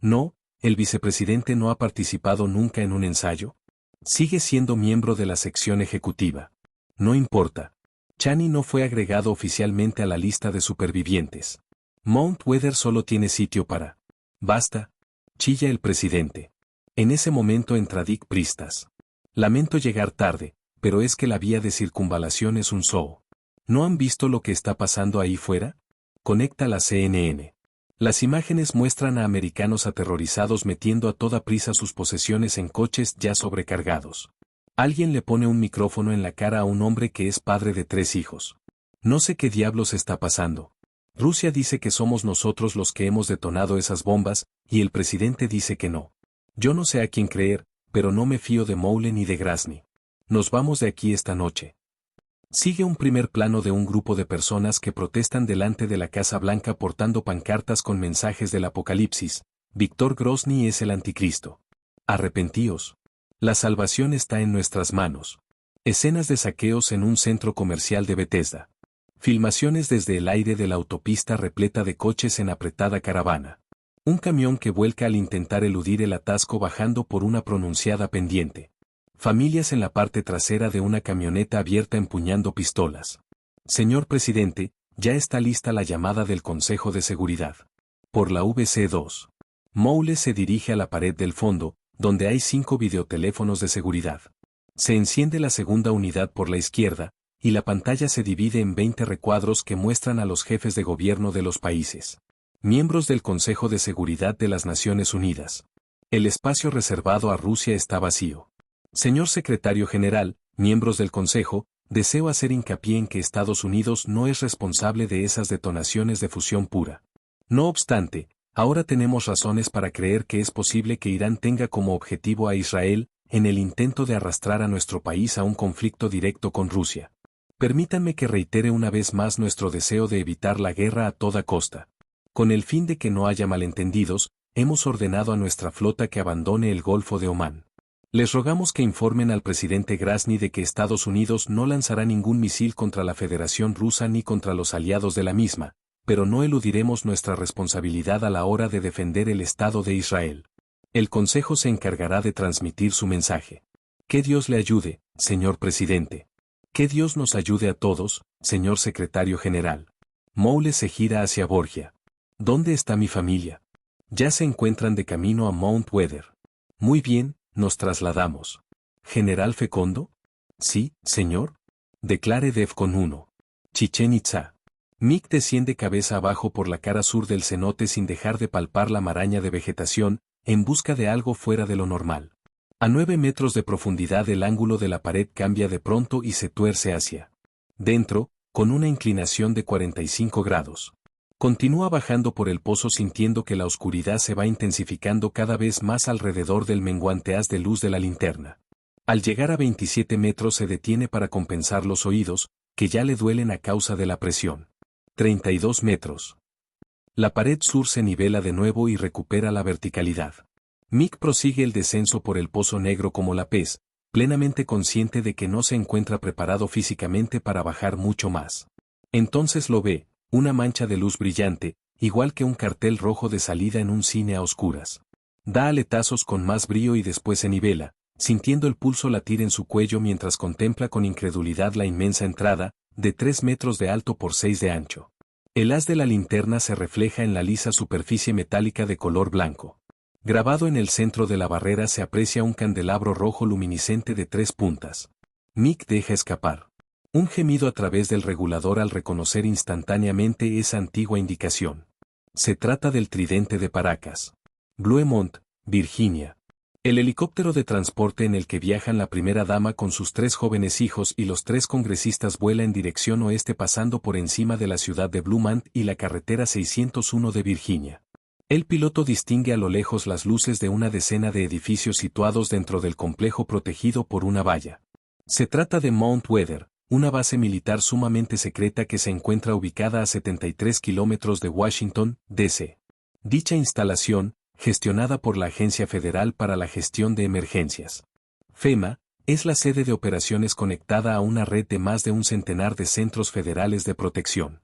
S1: No, el vicepresidente no ha participado nunca en un ensayo. Sigue siendo miembro de la sección ejecutiva. No importa. Chani no fue agregado oficialmente a la lista de supervivientes. Mount Weather solo tiene sitio para... Basta, chilla el presidente. En ese momento entra Dick Pristas. Lamento llegar tarde, pero es que la vía de circunvalación es un zoo. ¿No han visto lo que está pasando ahí fuera? Conecta la CNN. Las imágenes muestran a americanos aterrorizados metiendo a toda prisa sus posesiones en coches ya sobrecargados. Alguien le pone un micrófono en la cara a un hombre que es padre de 3 hijos. No sé qué diablos está pasando. Rusia dice que somos nosotros los que hemos detonado esas bombas, y el presidente dice que no. Yo no sé a quién creer, pero no me fío de Moule ni de Grozny. Nos vamos de aquí esta noche. Sigue un primer plano de un grupo de personas que protestan delante de la Casa Blanca portando pancartas con mensajes del apocalipsis. Víctor Grozny es el anticristo. Arrepentíos. La salvación está en nuestras manos. Escenas de saqueos en un centro comercial de Bethesda. Filmaciones desde el aire de la autopista repleta de coches en apretada caravana. Un camión que vuelca al intentar eludir el atasco bajando por una pronunciada pendiente. Familias en la parte trasera de una camioneta abierta empuñando pistolas. Señor presidente, ya está lista la llamada del Consejo de Seguridad. Por la VC2. Moule se dirige a la pared del fondo, donde hay 5 videoteléfonos de seguridad. Se enciende la segunda unidad por la izquierda, y la pantalla se divide en 20 recuadros que muestran a los jefes de gobierno de los países. Miembros del Consejo de Seguridad de las Naciones Unidas. El espacio reservado a Rusia está vacío. Señor Secretario General, miembros del Consejo, deseo hacer hincapié en que Estados Unidos no es responsable de esas detonaciones de fusión pura. No obstante, ahora tenemos razones para creer que es posible que Irán tenga como objetivo a Israel, en el intento de arrastrar a nuestro país a un conflicto directo con Rusia. Permítanme que reitere una vez más nuestro deseo de evitar la guerra a toda costa. Con el fin de que no haya malentendidos, hemos ordenado a nuestra flota que abandone el Golfo de Omán. Les rogamos que informen al presidente Grozny de que Estados Unidos no lanzará ningún misil contra la Federación Rusa ni contra los aliados de la misma, pero no eludiremos nuestra responsabilidad a la hora de defender el Estado de Israel. El Consejo se encargará de transmitir su mensaje. Que Dios le ayude, señor presidente. Que Dios nos ayude a todos, señor secretario general. Moule se gira hacia Borgia. ¿Dónde está mi familia? Ya se encuentran de camino a Mount Weather. Muy bien, nos trasladamos. ¿General Fecondo? Sí, señor. Declare DEFCON 1. Chichén Itzá. Mick desciende cabeza abajo por la cara sur del cenote sin dejar de palpar la maraña de vegetación, en busca de algo fuera de lo normal. A 9 metros de profundidad el ángulo de la pared cambia de pronto y se tuerce hacia dentro, con una inclinación de 45 grados. Continúa bajando por el pozo sintiendo que la oscuridad se va intensificando cada vez más alrededor del menguante haz de luz de la linterna. Al llegar a 27 metros se detiene para compensar los oídos, que ya le duelen a causa de la presión. 32 metros. La pared sur se nivela de nuevo y recupera la verticalidad. Mick prosigue el descenso por el pozo negro como la pez, plenamente consciente de que no se encuentra preparado físicamente para bajar mucho más. Entonces lo ve, una mancha de luz brillante, igual que un cartel rojo de salida en un cine a oscuras. Da aletazos con más brío y después se nivela, sintiendo el pulso latir en su cuello mientras contempla con incredulidad la inmensa entrada, de 3 metros de alto por 6 de ancho. El haz de la linterna se refleja en la lisa superficie metálica de color blanco. Grabado en el centro de la barrera se aprecia un candelabro rojo luminiscente de 3 puntas. Mick deja escapar un gemido a través del regulador al reconocer instantáneamente esa antigua indicación. Se trata del tridente de Paracas. Bluemont, Virginia. El helicóptero de transporte en el que viajan la primera dama con sus 3 jóvenes hijos y los 3 congresistas vuela en dirección oeste pasando por encima de la ciudad de Bluemont y la carretera 601 de Virginia. El piloto distingue a lo lejos las luces de una decena de edificios situados dentro del complejo protegido por una valla. Se trata de Mount Weather, una base militar sumamente secreta que se encuentra ubicada a 73 kilómetros de Washington, D.C. Dicha instalación, gestionada por la Agencia Federal para la Gestión de Emergencias, FEMA, es la sede de operaciones conectada a una red de más de un centenar de centros federales de protección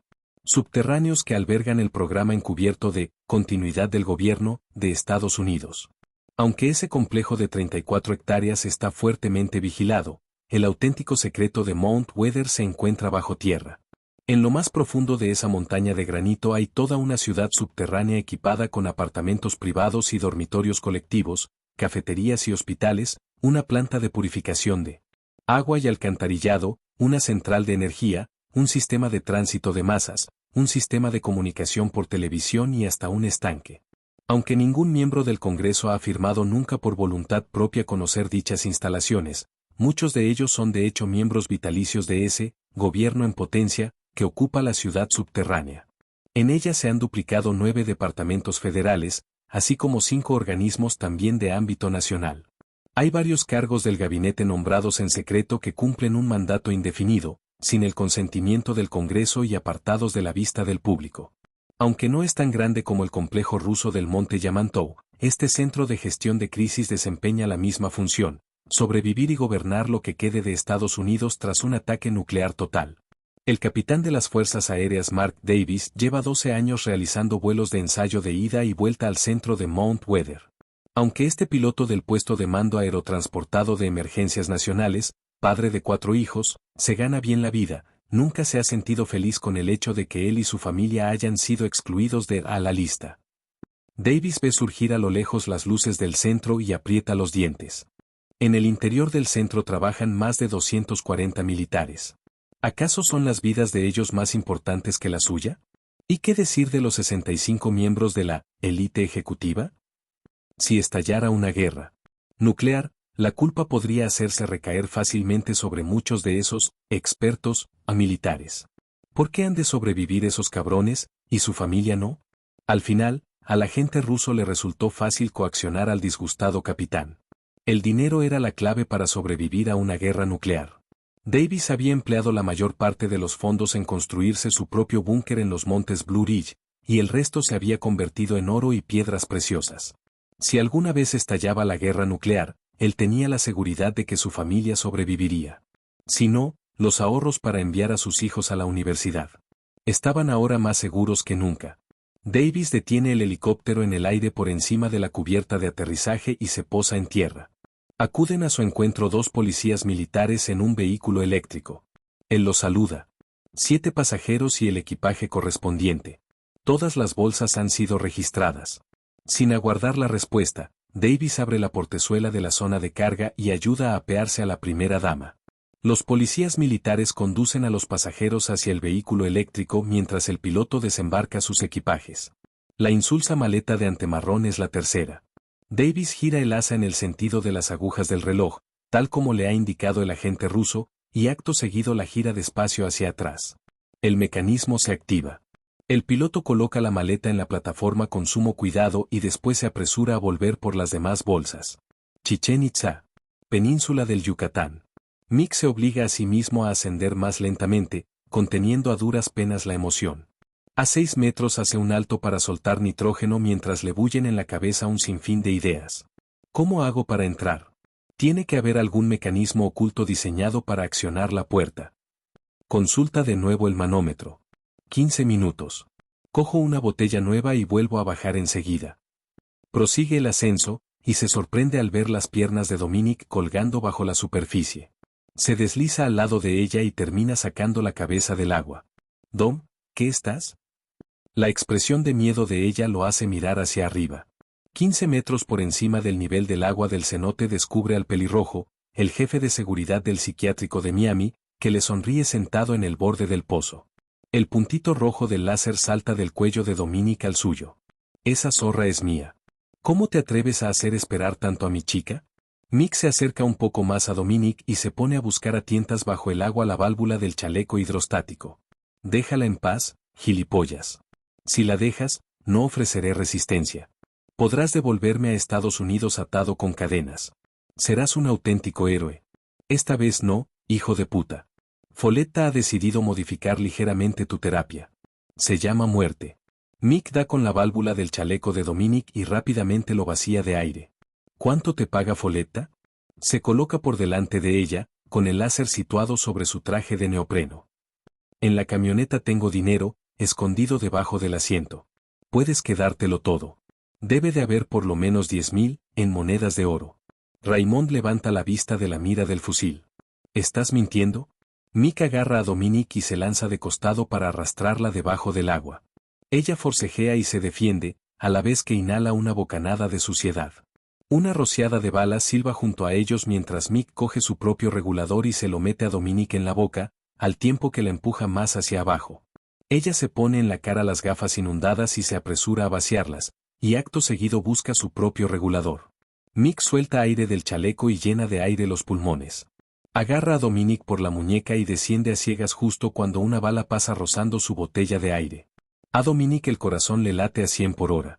S1: subterráneos que albergan el programa encubierto de continuidad del gobierno de Estados Unidos. Aunque ese complejo de 34 hectáreas está fuertemente vigilado, el auténtico secreto de Mount Weather se encuentra bajo tierra. En lo más profundo de esa montaña de granito hay toda una ciudad subterránea equipada con apartamentos privados y dormitorios colectivos, cafeterías y hospitales, una planta de purificación de agua y alcantarillado, una central de energía, un sistema de tránsito de masas, un sistema de comunicación por televisión y hasta un estanque. Aunque ningún miembro del Congreso ha afirmado nunca por voluntad propia conocer dichas instalaciones, muchos de ellos son de hecho miembros vitalicios de ese gobierno en potencia que ocupa la ciudad subterránea. En ella se han duplicado 9 departamentos federales, así como 5 organismos también de ámbito nacional. Hay varios cargos del gabinete nombrados en secreto que cumplen un mandato indefinido, sin el consentimiento del Congreso y apartados de la vista del público. Aunque no es tan grande como el complejo ruso del Monte Yamantou, este centro de gestión de crisis desempeña la misma función: sobrevivir y gobernar lo que quede de Estados Unidos tras un ataque nuclear total. El capitán de las Fuerzas Aéreas Mark Davis lleva 12 años realizando vuelos de ensayo de ida y vuelta al centro de Mount Weather. Aunque este piloto del puesto de mando aerotransportado de emergencias nacionales, padre de 4 hijos, se gana bien la vida, nunca se ha sentido feliz con el hecho de que él y su familia hayan sido excluidos de la lista. Davis ve surgir a lo lejos las luces del centro y aprieta los dientes. En el interior del centro trabajan más de 240 militares. ¿Acaso son las vidas de ellos más importantes que la suya? ¿Y qué decir de los 65 miembros de la élite ejecutiva? Si estallara una guerra nuclear, la culpa podría hacerse recaer fácilmente sobre muchos de esos expertos militares. ¿Por qué han de sobrevivir esos cabrones, y su familia no? Al final, al agente ruso le resultó fácil coaccionar al disgustado capitán. El dinero era la clave para sobrevivir a una guerra nuclear. Davis había empleado la mayor parte de los fondos en construirse su propio búnker en los montes Blue Ridge, y el resto se había convertido en oro y piedras preciosas. Si alguna vez estallaba la guerra nuclear, él tenía la seguridad de que su familia sobreviviría. Si no, los ahorros para enviar a sus hijos a la universidad estaban ahora más seguros que nunca. Davis detiene el helicóptero en el aire por encima de la cubierta de aterrizaje y se posa en tierra. Acuden a su encuentro dos policías militares en un vehículo eléctrico. Él los saluda. 7 pasajeros y el equipaje correspondiente. Todas las bolsas han sido registradas. Sin aguardar la respuesta, Davis abre la portezuela de la zona de carga y ayuda a apearse a la primera dama. Los policías militares conducen a los pasajeros hacia el vehículo eléctrico mientras el piloto desembarca sus equipajes. La insulsa maleta de antemarrón es la tercera. Davis gira el asa en el sentido de las agujas del reloj, tal como le ha indicado el agente ruso, y acto seguido la gira despacio hacia atrás. El mecanismo se activa. El piloto coloca la maleta en la plataforma con sumo cuidado y después se apresura a volver por las demás bolsas. Chichén Itzá, península del Yucatán. Mick se obliga a sí mismo a ascender más lentamente, conteniendo a duras penas la emoción. A 6 metros hace un alto para soltar nitrógeno mientras le bullen en la cabeza un sinfín de ideas. ¿Cómo hago para entrar? Tiene que haber algún mecanismo oculto diseñado para accionar la puerta. Consulta de nuevo el manómetro. 15 minutos. Cojo una botella nueva y vuelvo a bajar enseguida. Prosigue el ascenso, y se sorprende al ver las piernas de Dominic colgando bajo la superficie. Se desliza al lado de ella y termina sacando la cabeza del agua. Dom, ¿qué estás? La expresión de miedo de ella lo hace mirar hacia arriba. 15 metros por encima del nivel del agua del cenote descubre al pelirrojo, el jefe de seguridad del psiquiátrico de Miami, que le sonríe sentado en el borde del pozo. El puntito rojo del láser salta del cuello de Dominic al suyo. Esa zorra es mía. ¿Cómo te atreves a hacer esperar tanto a mi chica? Mick se acerca un poco más a Dominic y se pone a buscar a tientas bajo el agua la válvula del chaleco hidrostático. Déjala en paz, gilipollas. Si la dejas, no ofreceré resistencia. Podrás devolverme a Estados Unidos atado con cadenas. Serás un auténtico héroe. Esta vez no, hijo de puta. Folletta ha decidido modificar ligeramente tu terapia. Se llama muerte. Mick da con la válvula del chaleco de Dominic y rápidamente lo vacía de aire. ¿Cuánto te paga Folletta? Se coloca por delante de ella, con el láser situado sobre su traje de neopreno. En la camioneta tengo dinero, escondido debajo del asiento. Puedes quedártelo todo. Debe de haber por lo menos 10,000 en monedas de oro. Raymond levanta la vista de la mira del fusil. ¿Estás mintiendo? Mick agarra a Dominic y se lanza de costado para arrastrarla debajo del agua. Ella forcejea y se defiende, a la vez que inhala una bocanada de suciedad. Una rociada de balas silba junto a ellos mientras Mick coge su propio regulador y se lo mete a Dominic en la boca, al tiempo que la empuja más hacia abajo. Ella se pone en la cara las gafas inundadas y se apresura a vaciarlas, y acto seguido busca su propio regulador. Mick suelta aire del chaleco y llena de aire los pulmones. Agarra a Dominic por la muñeca y desciende a ciegas justo cuando una bala pasa rozando su botella de aire. A Dominic el corazón le late a 100 por hora.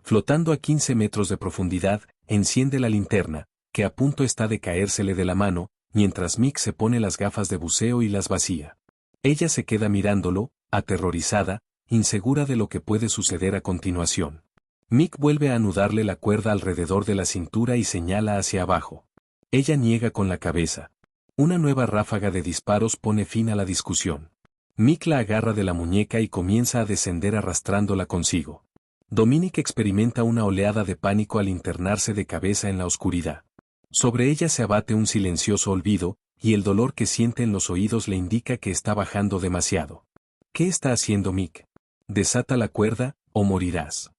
S1: Flotando a 15 metros de profundidad, enciende la linterna, que a punto está de caérsele de la mano, mientras Mick se pone las gafas de buceo y las vacía. Ella se queda mirándolo, aterrorizada, insegura de lo que puede suceder a continuación. Mick vuelve a anudarle la cuerda alrededor de la cintura y señala hacia abajo. Ella niega con la cabeza. Una nueva ráfaga de disparos pone fin a la discusión. Mick la agarra de la muñeca y comienza a descender arrastrándola consigo. Dominic experimenta una oleada de pánico al internarse de cabeza en la oscuridad. Sobre ella se abate un silencioso olvido, y el dolor que siente en los oídos le indica que está bajando demasiado. ¿Qué está haciendo Mick? Desata la cuerda, o morirás.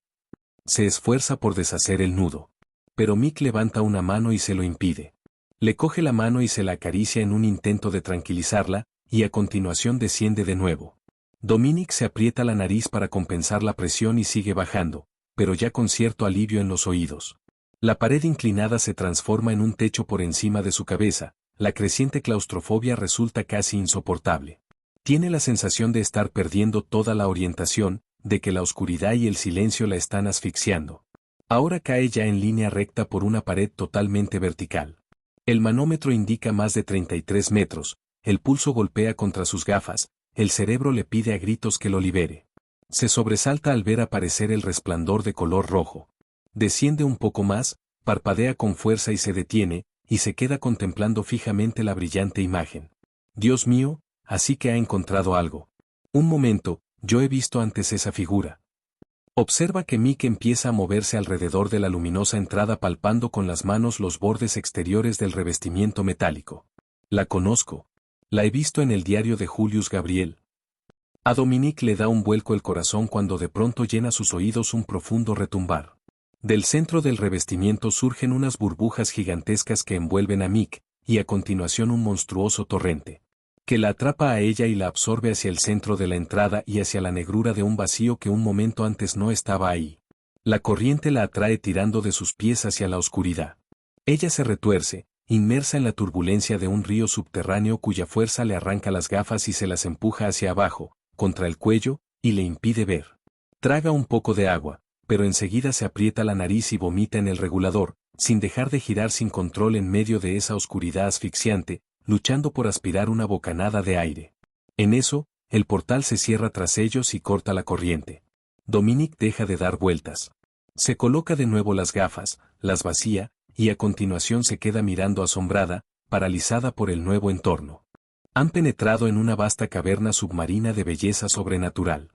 S1: Se esfuerza por deshacer el nudo. Pero Mick levanta una mano y se lo impide. Le coge la mano y se la acaricia en un intento de tranquilizarla, y a continuación desciende de nuevo. Dominic se aprieta la nariz para compensar la presión y sigue bajando, pero ya con cierto alivio en los oídos. La pared inclinada se transforma en un techo por encima de su cabeza, la creciente claustrofobia resulta casi insoportable. Tiene la sensación de estar perdiendo toda la orientación, de que la oscuridad y el silencio la están asfixiando. Ahora cae ya en línea recta por una pared totalmente vertical. El manómetro indica más de 33 metros, el pulso golpea contra sus gafas, el cerebro le pide a gritos que lo libere. Se sobresalta al ver aparecer el resplandor de color rojo. Desciende un poco más, parpadea con fuerza y se detiene, y se queda contemplando fijamente la brillante imagen. Dios mío, así que ha encontrado algo. Un momento, yo he visto antes esa figura. Observa que Mick empieza a moverse alrededor de la luminosa entrada palpando con las manos los bordes exteriores del revestimiento metálico. La conozco. La he visto en el diario de Julius Gabriel. A Dominique le da un vuelco el corazón cuando de pronto llena sus oídos un profundo retumbar. Del centro del revestimiento surgen unas burbujas gigantescas que envuelven a Mick, y a continuación un monstruoso torrente, que la atrapa a ella y la absorbe hacia el centro de la entrada y hacia la negrura de un vacío que un momento antes no estaba ahí. La corriente la atrae tirando de sus pies hacia la oscuridad. Ella se retuerce, inmersa en la turbulencia de un río subterráneo cuya fuerza le arranca las gafas y se las empuja hacia abajo, contra el cuello, y le impide ver. Traga un poco de agua, pero enseguida se aprieta la nariz y vomita en el regulador, sin dejar de girar sin control en medio de esa oscuridad asfixiante, luchando por aspirar una bocanada de aire. En eso, el portal se cierra tras ellos y corta la corriente. Dominique deja de dar vueltas. Se coloca de nuevo las gafas, las vacía, y a continuación se queda mirando asombrada, paralizada por el nuevo entorno. Han penetrado en una vasta caverna submarina de belleza sobrenatural.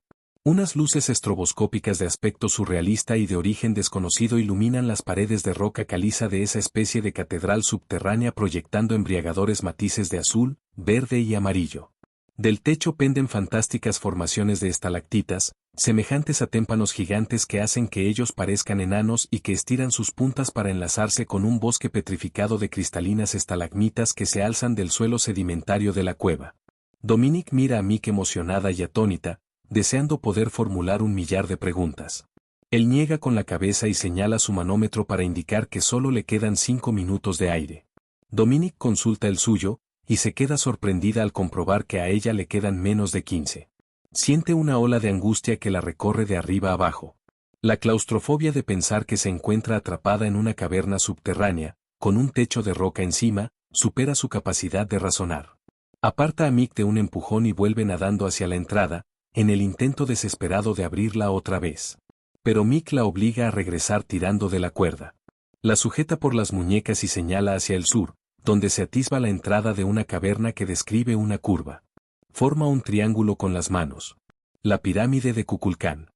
S1: Unas luces estroboscópicas de aspecto surrealista y de origen desconocido iluminan las paredes de roca caliza de esa especie de catedral subterránea proyectando embriagadores matices de azul, verde y amarillo. Del techo penden fantásticas formaciones de estalactitas, semejantes a témpanos gigantes que hacen que ellos parezcan enanos y que estiran sus puntas para enlazarse con un bosque petrificado de cristalinas estalagmitas que se alzan del suelo sedimentario de la cueva. Dominique mira a Mick emocionada y atónita, deseando poder formular un millar de preguntas. Él niega con la cabeza y señala su manómetro para indicar que solo le quedan 5 minutos de aire. Dominique consulta el suyo, y se queda sorprendida al comprobar que a ella le quedan menos de 15. Siente una ola de angustia que la recorre de arriba abajo. La claustrofobia de pensar que se encuentra atrapada en una caverna subterránea, con un techo de roca encima, supera su capacidad de razonar. Aparta a Mick de un empujón y vuelve nadando hacia la entrada, en el intento desesperado de abrirla otra vez. Pero Mick la obliga a regresar tirando de la cuerda. La sujeta por las muñecas y señala hacia el sur, donde se atisba la entrada de una caverna que describe una curva. Forma un triángulo con las manos. La pirámide de Kukulcán.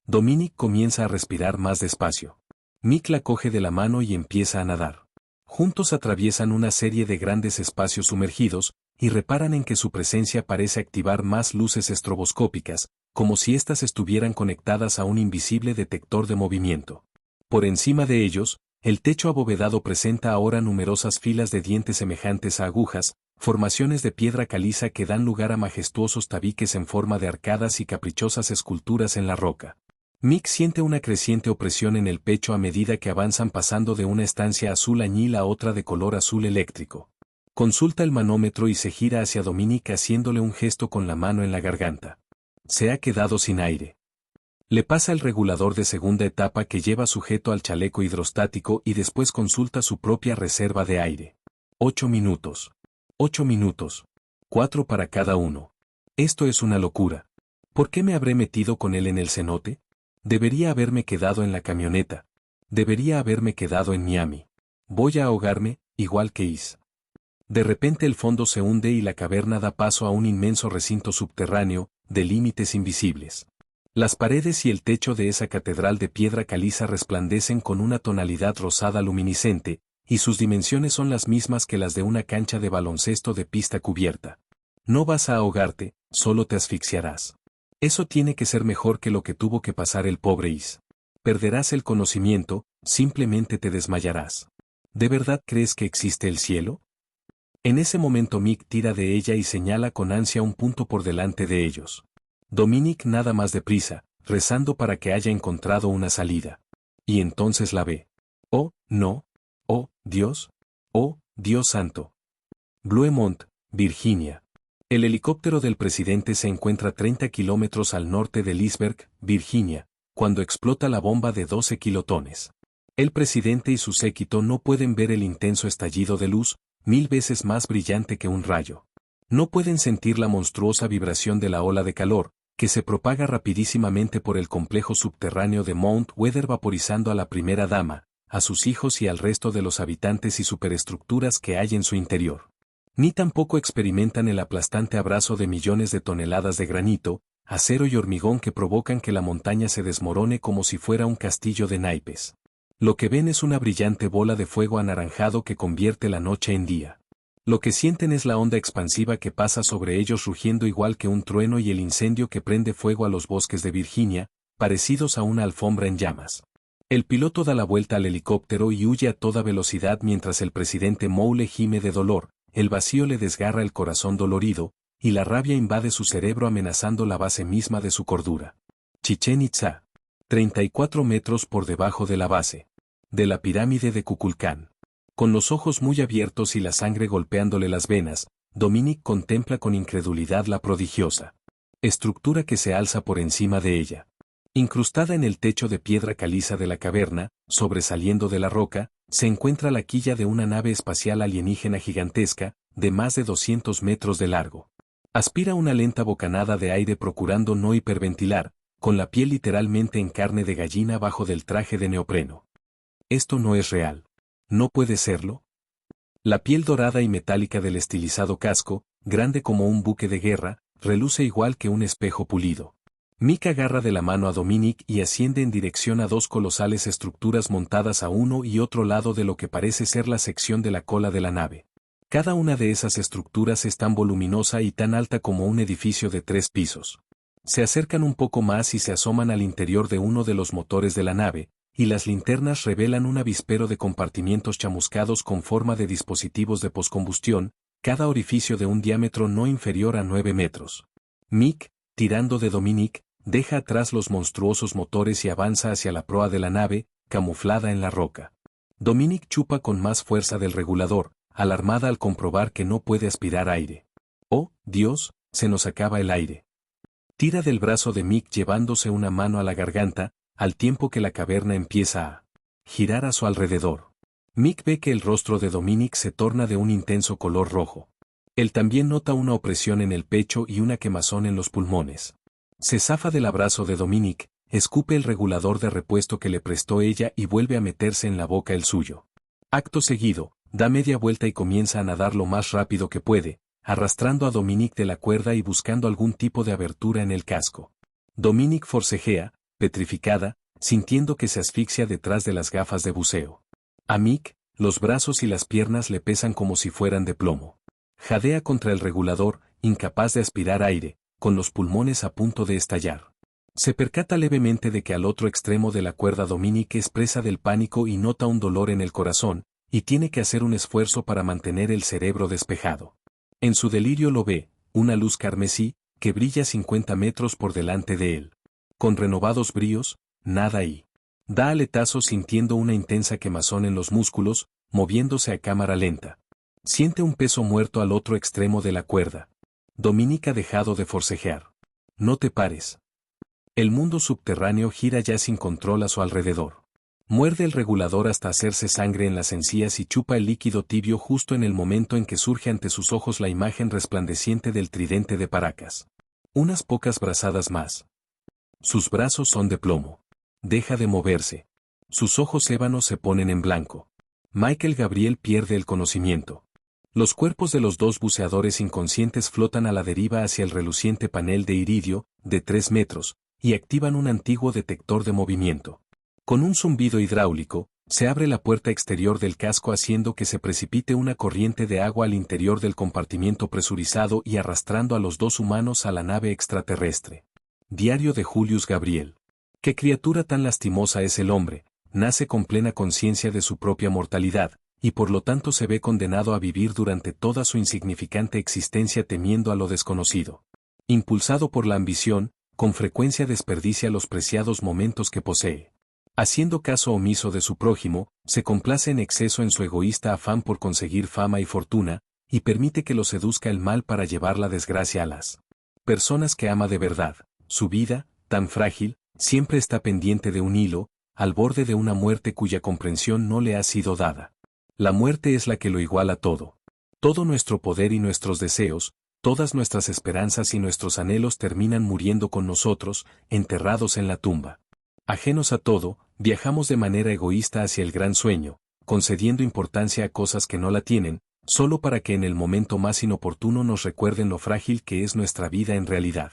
S1: Dominique comienza a respirar más despacio. Mick la coge de la mano y empieza a nadar. Juntos atraviesan una serie de grandes espacios sumergidos, y reparan en que su presencia parece activar más luces estroboscópicas, como si éstas estuvieran conectadas a un invisible detector de movimiento. Por encima de ellos, el techo abovedado presenta ahora numerosas filas de dientes semejantes a agujas, formaciones de piedra caliza que dan lugar a majestuosos tabiques en forma de arcadas y caprichosas esculturas en la roca. Mick siente una creciente opresión en el pecho a medida que avanzan pasando de una estancia azul añil a otra de color azul eléctrico. Consulta el manómetro y se gira hacia Dominique haciéndole un gesto con la mano en la garganta. Se ha quedado sin aire. Le pasa el regulador de segunda etapa que lleva sujeto al chaleco hidrostático y después consulta su propia reserva de aire. 8 minutos. 8 minutos. 4 para cada uno. Esto es una locura. ¿Por qué me habré metido con él en el cenote? Debería haberme quedado en la camioneta. Debería haberme quedado en Miami. Voy a ahogarme, igual que Is. De repente el fondo se hunde y la caverna da paso a un inmenso recinto subterráneo, de límites invisibles. Las paredes y el techo de esa catedral de piedra caliza resplandecen con una tonalidad rosada luminiscente, y sus dimensiones son las mismas que las de una cancha de baloncesto de pista cubierta. No vas a ahogarte, solo te asfixiarás. Eso tiene que ser mejor que lo que tuvo que pasar el pobre Is. Perderás el conocimiento, simplemente te desmayarás. ¿De verdad crees que existe el cielo? En ese momento Mick tira de ella y señala con ansia un punto por delante de ellos. Dominique nada más deprisa, rezando para que haya encontrado una salida. Y entonces la ve. ¡Oh, no! ¡Oh, Dios! ¡Oh, Dios santo! Bluemont, Virginia. El helicóptero del presidente se encuentra 30 kilómetros al norte de Leesburg, Virginia, cuando explota la bomba de 12 kilotones. El presidente y su séquito no pueden ver el intenso estallido de luz, 1000 veces más brillante que un rayo. No pueden sentir la monstruosa vibración de la ola de calor, que se propaga rapidísimamente por el complejo subterráneo de Mount Weather vaporizando a la primera dama, a sus hijos y al resto de los habitantes y superestructuras que hay en su interior. Ni tampoco experimentan el aplastante abrazo de millones de toneladas de granito, acero y hormigón que provocan que la montaña se desmorone como si fuera un castillo de naipes. Lo que ven es una brillante bola de fuego anaranjado que convierte la noche en día. Lo que sienten es la onda expansiva que pasa sobre ellos rugiendo igual que un trueno y el incendio que prende fuego a los bosques de Virginia, parecidos a una alfombra en llamas. El piloto da la vuelta al helicóptero y huye a toda velocidad mientras el presidente Moule gime de dolor, el vacío le desgarra el corazón dolorido, y la rabia invade su cerebro amenazando la base misma de su cordura. Chichén Itzá. 34 metros por debajo de la base. De la pirámide de Kukulcán. Con los ojos muy abiertos y la sangre golpeándole las venas, Dominic contempla con incredulidad la prodigiosa estructura que se alza por encima de ella. Incrustada en el techo de piedra caliza de la caverna, sobresaliendo de la roca, se encuentra la quilla de una nave espacial alienígena gigantesca, de más de 200 metros de largo. Aspira una lenta bocanada de aire procurando no hiperventilar, con la piel literalmente en carne de gallina bajo del traje de neopreno. Esto no es real. ¿No puede serlo? La piel dorada y metálica del estilizado casco, grande como un buque de guerra, reluce igual que un espejo pulido. Mick agarra de la mano a Dominic y asciende en dirección a dos colosales estructuras montadas a uno y otro lado de lo que parece ser la sección de la cola de la nave. Cada una de esas estructuras es tan voluminosa y tan alta como un edificio de 3 pisos. Se acercan un poco más y se asoman al interior de uno de los motores de la nave, y las linternas revelan un avispero de compartimientos chamuscados con forma de dispositivos de poscombustión, cada orificio de un diámetro no inferior a 9 metros. Mick, tirando de Dominic, deja atrás los monstruosos motores y avanza hacia la proa de la nave, camuflada en la roca. Dominic chupa con más fuerza del regulador, alarmada al comprobar que no puede aspirar aire. ¡Oh, Dios! Se nos acaba el aire. Tira del brazo de Mick llevándose una mano a la garganta, al tiempo que la caverna empieza a girar a su alrededor. Mick ve que el rostro de Dominic se torna de un intenso color rojo. Él también nota una opresión en el pecho y una quemazón en los pulmones. Se zafa del abrazo de Dominic, escupe el regulador de repuesto que le prestó ella y vuelve a meterse en la boca el suyo. Acto seguido, da media vuelta y comienza a nadar lo más rápido que puede, arrastrando a Dominic de la cuerda y buscando algún tipo de abertura en el casco. Dominic forcejea, petrificada, sintiendo que se asfixia detrás de las gafas de buceo. A Mick, los brazos y las piernas le pesan como si fueran de plomo. Jadea contra el regulador, incapaz de aspirar aire, con los pulmones a punto de estallar. Se percata levemente de que al otro extremo de la cuerda Dominic es presa del pánico y nota un dolor en el corazón, y tiene que hacer un esfuerzo para mantener el cerebro despejado. En su delirio lo ve, una luz carmesí, que brilla 50 metros por delante de él. Con renovados bríos, nada y da aletazos sintiendo una intensa quemazón en los músculos, moviéndose a cámara lenta. Siente un peso muerto al otro extremo de la cuerda. Dominic ha dejado de forcejear. No te pares. El mundo subterráneo gira ya sin control a su alrededor. Muerde el regulador hasta hacerse sangre en las encías y chupa el líquido tibio justo en el momento en que surge ante sus ojos la imagen resplandeciente del tridente de Paracas. Unas pocas brazadas más. Sus brazos son de plomo. Deja de moverse. Sus ojos ébanos se ponen en blanco. Michael Gabriel pierde el conocimiento. Los cuerpos de los dos buceadores inconscientes flotan a la deriva hacia el reluciente panel de iridio, de 3 metros, y activan un antiguo detector de movimiento. Con un zumbido hidráulico, se abre la puerta exterior del casco haciendo que se precipite una corriente de agua al interior del compartimiento presurizado y arrastrando a los dos humanos a la nave extraterrestre. Diario de Julius Gabriel. ¿Qué criatura tan lastimosa es el hombre? Nace con plena conciencia de su propia mortalidad, y por lo tanto se ve condenado a vivir durante toda su insignificante existencia temiendo a lo desconocido. Impulsado por la ambición, con frecuencia desperdicia los preciados momentos que posee. Haciendo caso omiso de su prójimo, se complace en exceso en su egoísta afán por conseguir fama y fortuna, y permite que lo seduzca el mal para llevar la desgracia a las personas que ama de verdad. Su vida, tan frágil, siempre está pendiente de un hilo, al borde de una muerte cuya comprensión no le ha sido dada. La muerte es la que lo iguala todo. Todo nuestro poder y nuestros deseos, todas nuestras esperanzas y nuestros anhelos terminan muriendo con nosotros, enterrados en la tumba. Ajenos a todo, viajamos de manera egoísta hacia el gran sueño, concediendo importancia a cosas que no la tienen, solo para que en el momento más inoportuno nos recuerden lo frágil que es nuestra vida en realidad.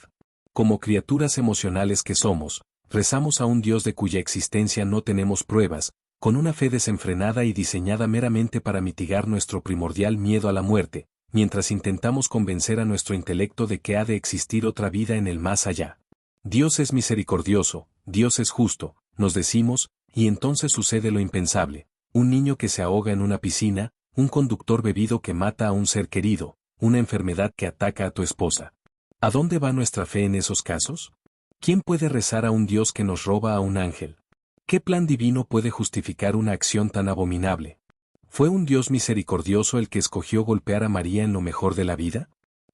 S1: Como criaturas emocionales que somos, rezamos a un Dios de cuya existencia no tenemos pruebas, con una fe desenfrenada y diseñada meramente para mitigar nuestro primordial miedo a la muerte, mientras intentamos convencer a nuestro intelecto de que ha de existir otra vida en el más allá. Dios es misericordioso, Dios es justo, nos decimos, y entonces sucede lo impensable: un niño que se ahoga en una piscina, un conductor bebido que mata a un ser querido, una enfermedad que ataca a tu esposa. ¿A dónde va nuestra fe en esos casos? ¿Quién puede rezar a un Dios que nos roba a un ángel? ¿Qué plan divino puede justificar una acción tan abominable? ¿Fue un Dios misericordioso el que escogió golpear a María en lo mejor de la vida?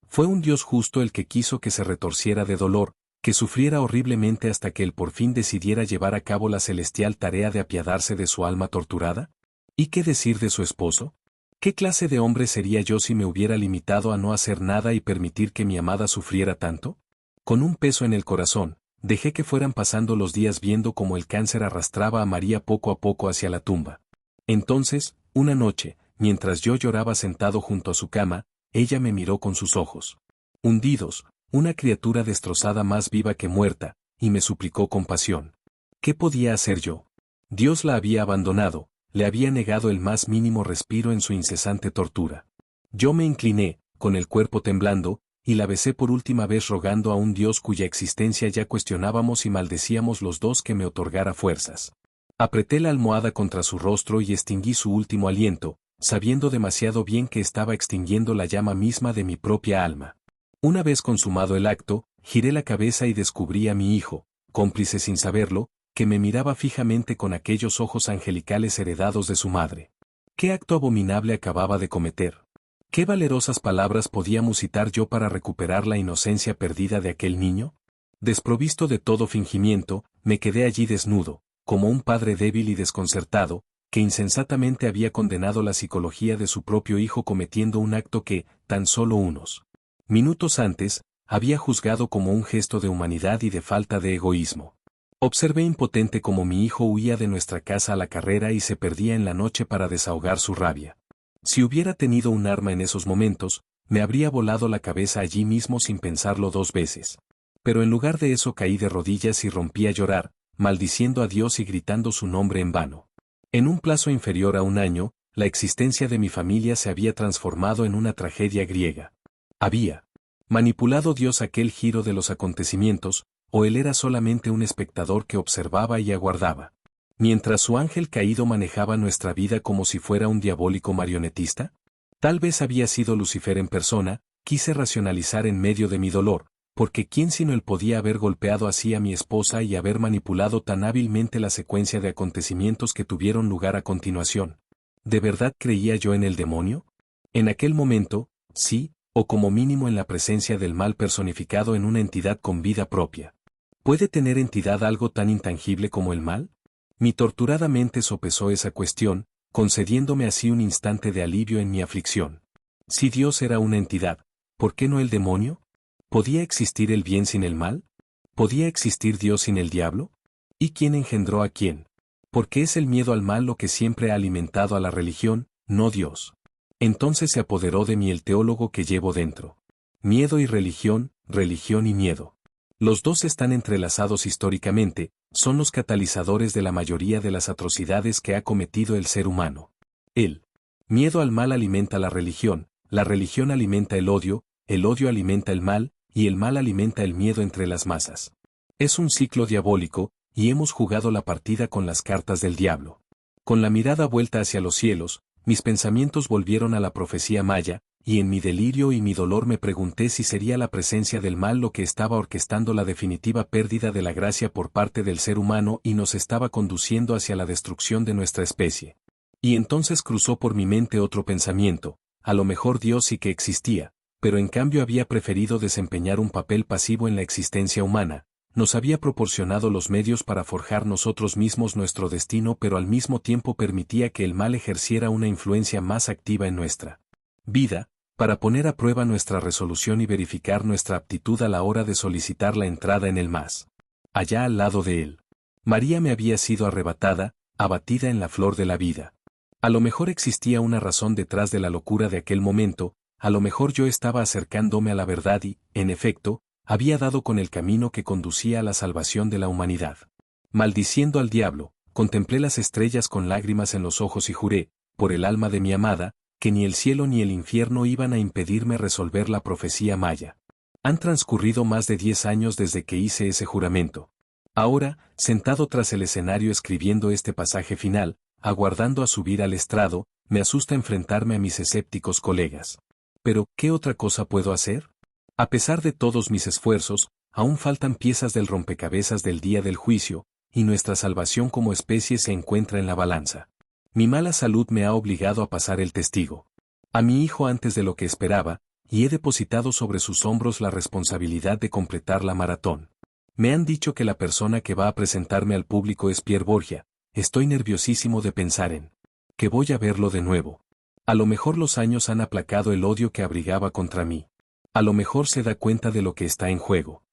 S1: ¿Fue un Dios justo el que quiso que se retorciera de dolor, que sufriera horriblemente hasta que él por fin decidiera llevar a cabo la celestial tarea de apiadarse de su alma torturada? ¿Y qué decir de su esposo? ¿Qué clase de hombre sería yo si me hubiera limitado a no hacer nada y permitir que mi amada sufriera tanto? Con un peso en el corazón, dejé que fueran pasando los días viendo cómo el cáncer arrastraba a María poco a poco hacia la tumba. Entonces, una noche, mientras yo lloraba sentado junto a su cama, ella me miró con sus ojos hundidos, una criatura destrozada más viva que muerta, y me suplicó compasión. ¿Qué podía hacer yo? Dios la había abandonado, le había negado el más mínimo respiro en su incesante tortura. Yo me incliné, con el cuerpo temblando, y la besé por última vez rogando a un Dios cuya existencia ya cuestionábamos y maldecíamos los dos que me otorgara fuerzas. Apreté la almohada contra su rostro y extinguí su último aliento, sabiendo demasiado bien que estaba extinguiendo la llama misma de mi propia alma. Una vez consumado el acto, giré la cabeza y descubrí a mi hijo, cómplice sin saberlo, que me miraba fijamente con aquellos ojos angelicales heredados de su madre. ¿Qué acto abominable acababa de cometer? ¿Qué valerosas palabras podía musitar yo para recuperar la inocencia perdida de aquel niño? Desprovisto de todo fingimiento, me quedé allí desnudo, como un padre débil y desconcertado, que insensatamente había condenado la psicología de su propio hijo cometiendo un acto que, tan solo unos minutos antes, había juzgado como un gesto de humanidad y de falta de egoísmo. Observé impotente cómo mi hijo huía de nuestra casa a la carrera y se perdía en la noche para desahogar su rabia. Si hubiera tenido un arma en esos momentos, me habría volado la cabeza allí mismo sin pensarlo dos veces. Pero en lugar de eso caí de rodillas y rompí a llorar, maldiciendo a Dios y gritando su nombre en vano. En un plazo inferior a un año, la existencia de mi familia se había transformado en una tragedia griega. ¿Había manipulado Dios aquel giro de los acontecimientos, o él era solamente un espectador que observaba y aguardaba? Mientras su ángel caído manejaba nuestra vida como si fuera un diabólico marionetista. Tal vez había sido Lucifer en persona, quise racionalizar en medio de mi dolor, porque ¿quién sino él podía haber golpeado así a mi esposa y haber manipulado tan hábilmente la secuencia de acontecimientos que tuvieron lugar a continuación? ¿De verdad creía yo en el demonio? En aquel momento, sí, o como mínimo en la presencia del mal personificado en una entidad con vida propia. ¿Puede tener entidad algo tan intangible como el mal? Mi torturada mente sopesó esa cuestión, concediéndome así un instante de alivio en mi aflicción. Si Dios era una entidad, ¿por qué no el demonio? ¿Podía existir el bien sin el mal? ¿Podía existir Dios sin el diablo? ¿Y quién engendró a quién? Porque es el miedo al mal lo que siempre ha alimentado a la religión, no Dios. Entonces se apoderó de mí el teólogo que llevo dentro. Miedo y religión, religión y miedo. Los dos están entrelazados históricamente, son los catalizadores de la mayoría de las atrocidades que ha cometido el ser humano. El miedo al mal alimenta la religión alimenta el odio alimenta el mal, y el mal alimenta el miedo entre las masas. Es un ciclo diabólico, y hemos jugado la partida con las cartas del diablo. Con la mirada vuelta hacia los cielos, mis pensamientos volvieron a la profecía maya, y en mi delirio y mi dolor me pregunté si sería la presencia del mal lo que estaba orquestando la definitiva pérdida de la gracia por parte del ser humano y nos estaba conduciendo hacia la destrucción de nuestra especie. Y entonces cruzó por mi mente otro pensamiento: a lo mejor Dios sí que existía, pero en cambio había preferido desempeñar un papel pasivo en la existencia humana, nos había proporcionado los medios para forjar nosotros mismos nuestro destino, pero al mismo tiempo permitía que el mal ejerciera una influencia más activa en nuestra vida, para poner a prueba nuestra resolución y verificar nuestra aptitud a la hora de solicitar la entrada en el más allá al lado de él. María me había sido arrebatada, abatida en la flor de la vida. A lo mejor existía una razón detrás de la locura de aquel momento, a lo mejor yo estaba acercándome a la verdad y, en efecto, había dado con el camino que conducía a la salvación de la humanidad. Maldiciendo al diablo, contemplé las estrellas con lágrimas en los ojos y juré, por el alma de mi amada, que ni el cielo ni el infierno iban a impedirme resolver la profecía maya. Han transcurrido más de 10 años desde que hice ese juramento. Ahora, sentado tras el escenario escribiendo este pasaje final, aguardando a subir al estrado, me asusta enfrentarme a mis escépticos colegas. Pero, ¿qué otra cosa puedo hacer? A pesar de todos mis esfuerzos, aún faltan piezas del rompecabezas del día del juicio, y nuestra salvación como especie se encuentra en la balanza. Mi mala salud me ha obligado a pasar el testigo a mi hijo antes de lo que esperaba, y he depositado sobre sus hombros la responsabilidad de completar la maratón. Me han dicho que la persona que va a presentarme al público es Pierre Borgia. Estoy nerviosísimo de pensar en que voy a verlo de nuevo. A lo mejor los años han aplacado el odio que abrigaba contra mí. A lo mejor se da cuenta de lo que está en juego.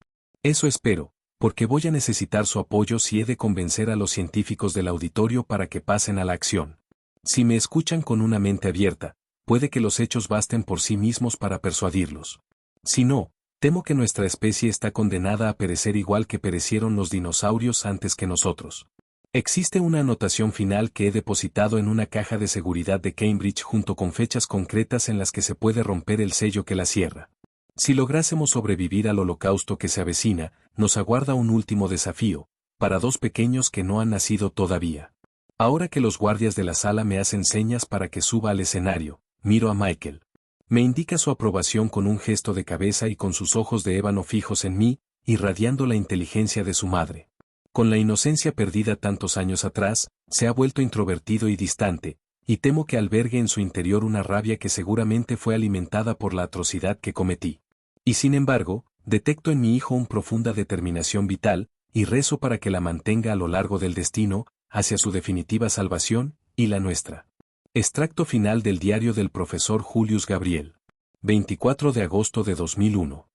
S1: Eso espero, porque voy a necesitar su apoyo si he de convencer a los científicos del auditorio para que pasen a la acción. Si me escuchan con una mente abierta, puede que los hechos basten por sí mismos para persuadirlos. Si no, temo que nuestra especie está condenada a perecer igual que perecieron los dinosaurios antes que nosotros. Existe una anotación final que he depositado en una caja de seguridad de Cambridge junto con fechas concretas en las que se puede romper el sello que la cierra. Si lográsemos sobrevivir al holocausto que se avecina, nos aguarda un último desafío, para 2 pequeños que no han nacido todavía. Ahora que los guardias de la sala me hacen señas para que suba al escenario, miro a Michael. Me indica su aprobación con un gesto de cabeza y con sus ojos de ébano fijos en mí, irradiando la inteligencia de su madre. Con la inocencia perdida tantos años atrás, se ha vuelto introvertido y distante, y temo que albergue en su interior una rabia que seguramente fue alimentada por la atrocidad que cometí. Y sin embargo, detecto en mi hijo una profunda determinación vital, y rezo para que la mantenga a lo largo del destino, hacia su definitiva salvación, y la nuestra. Extracto final del diario del profesor Julius Gabriel. 24 de agosto de 2001.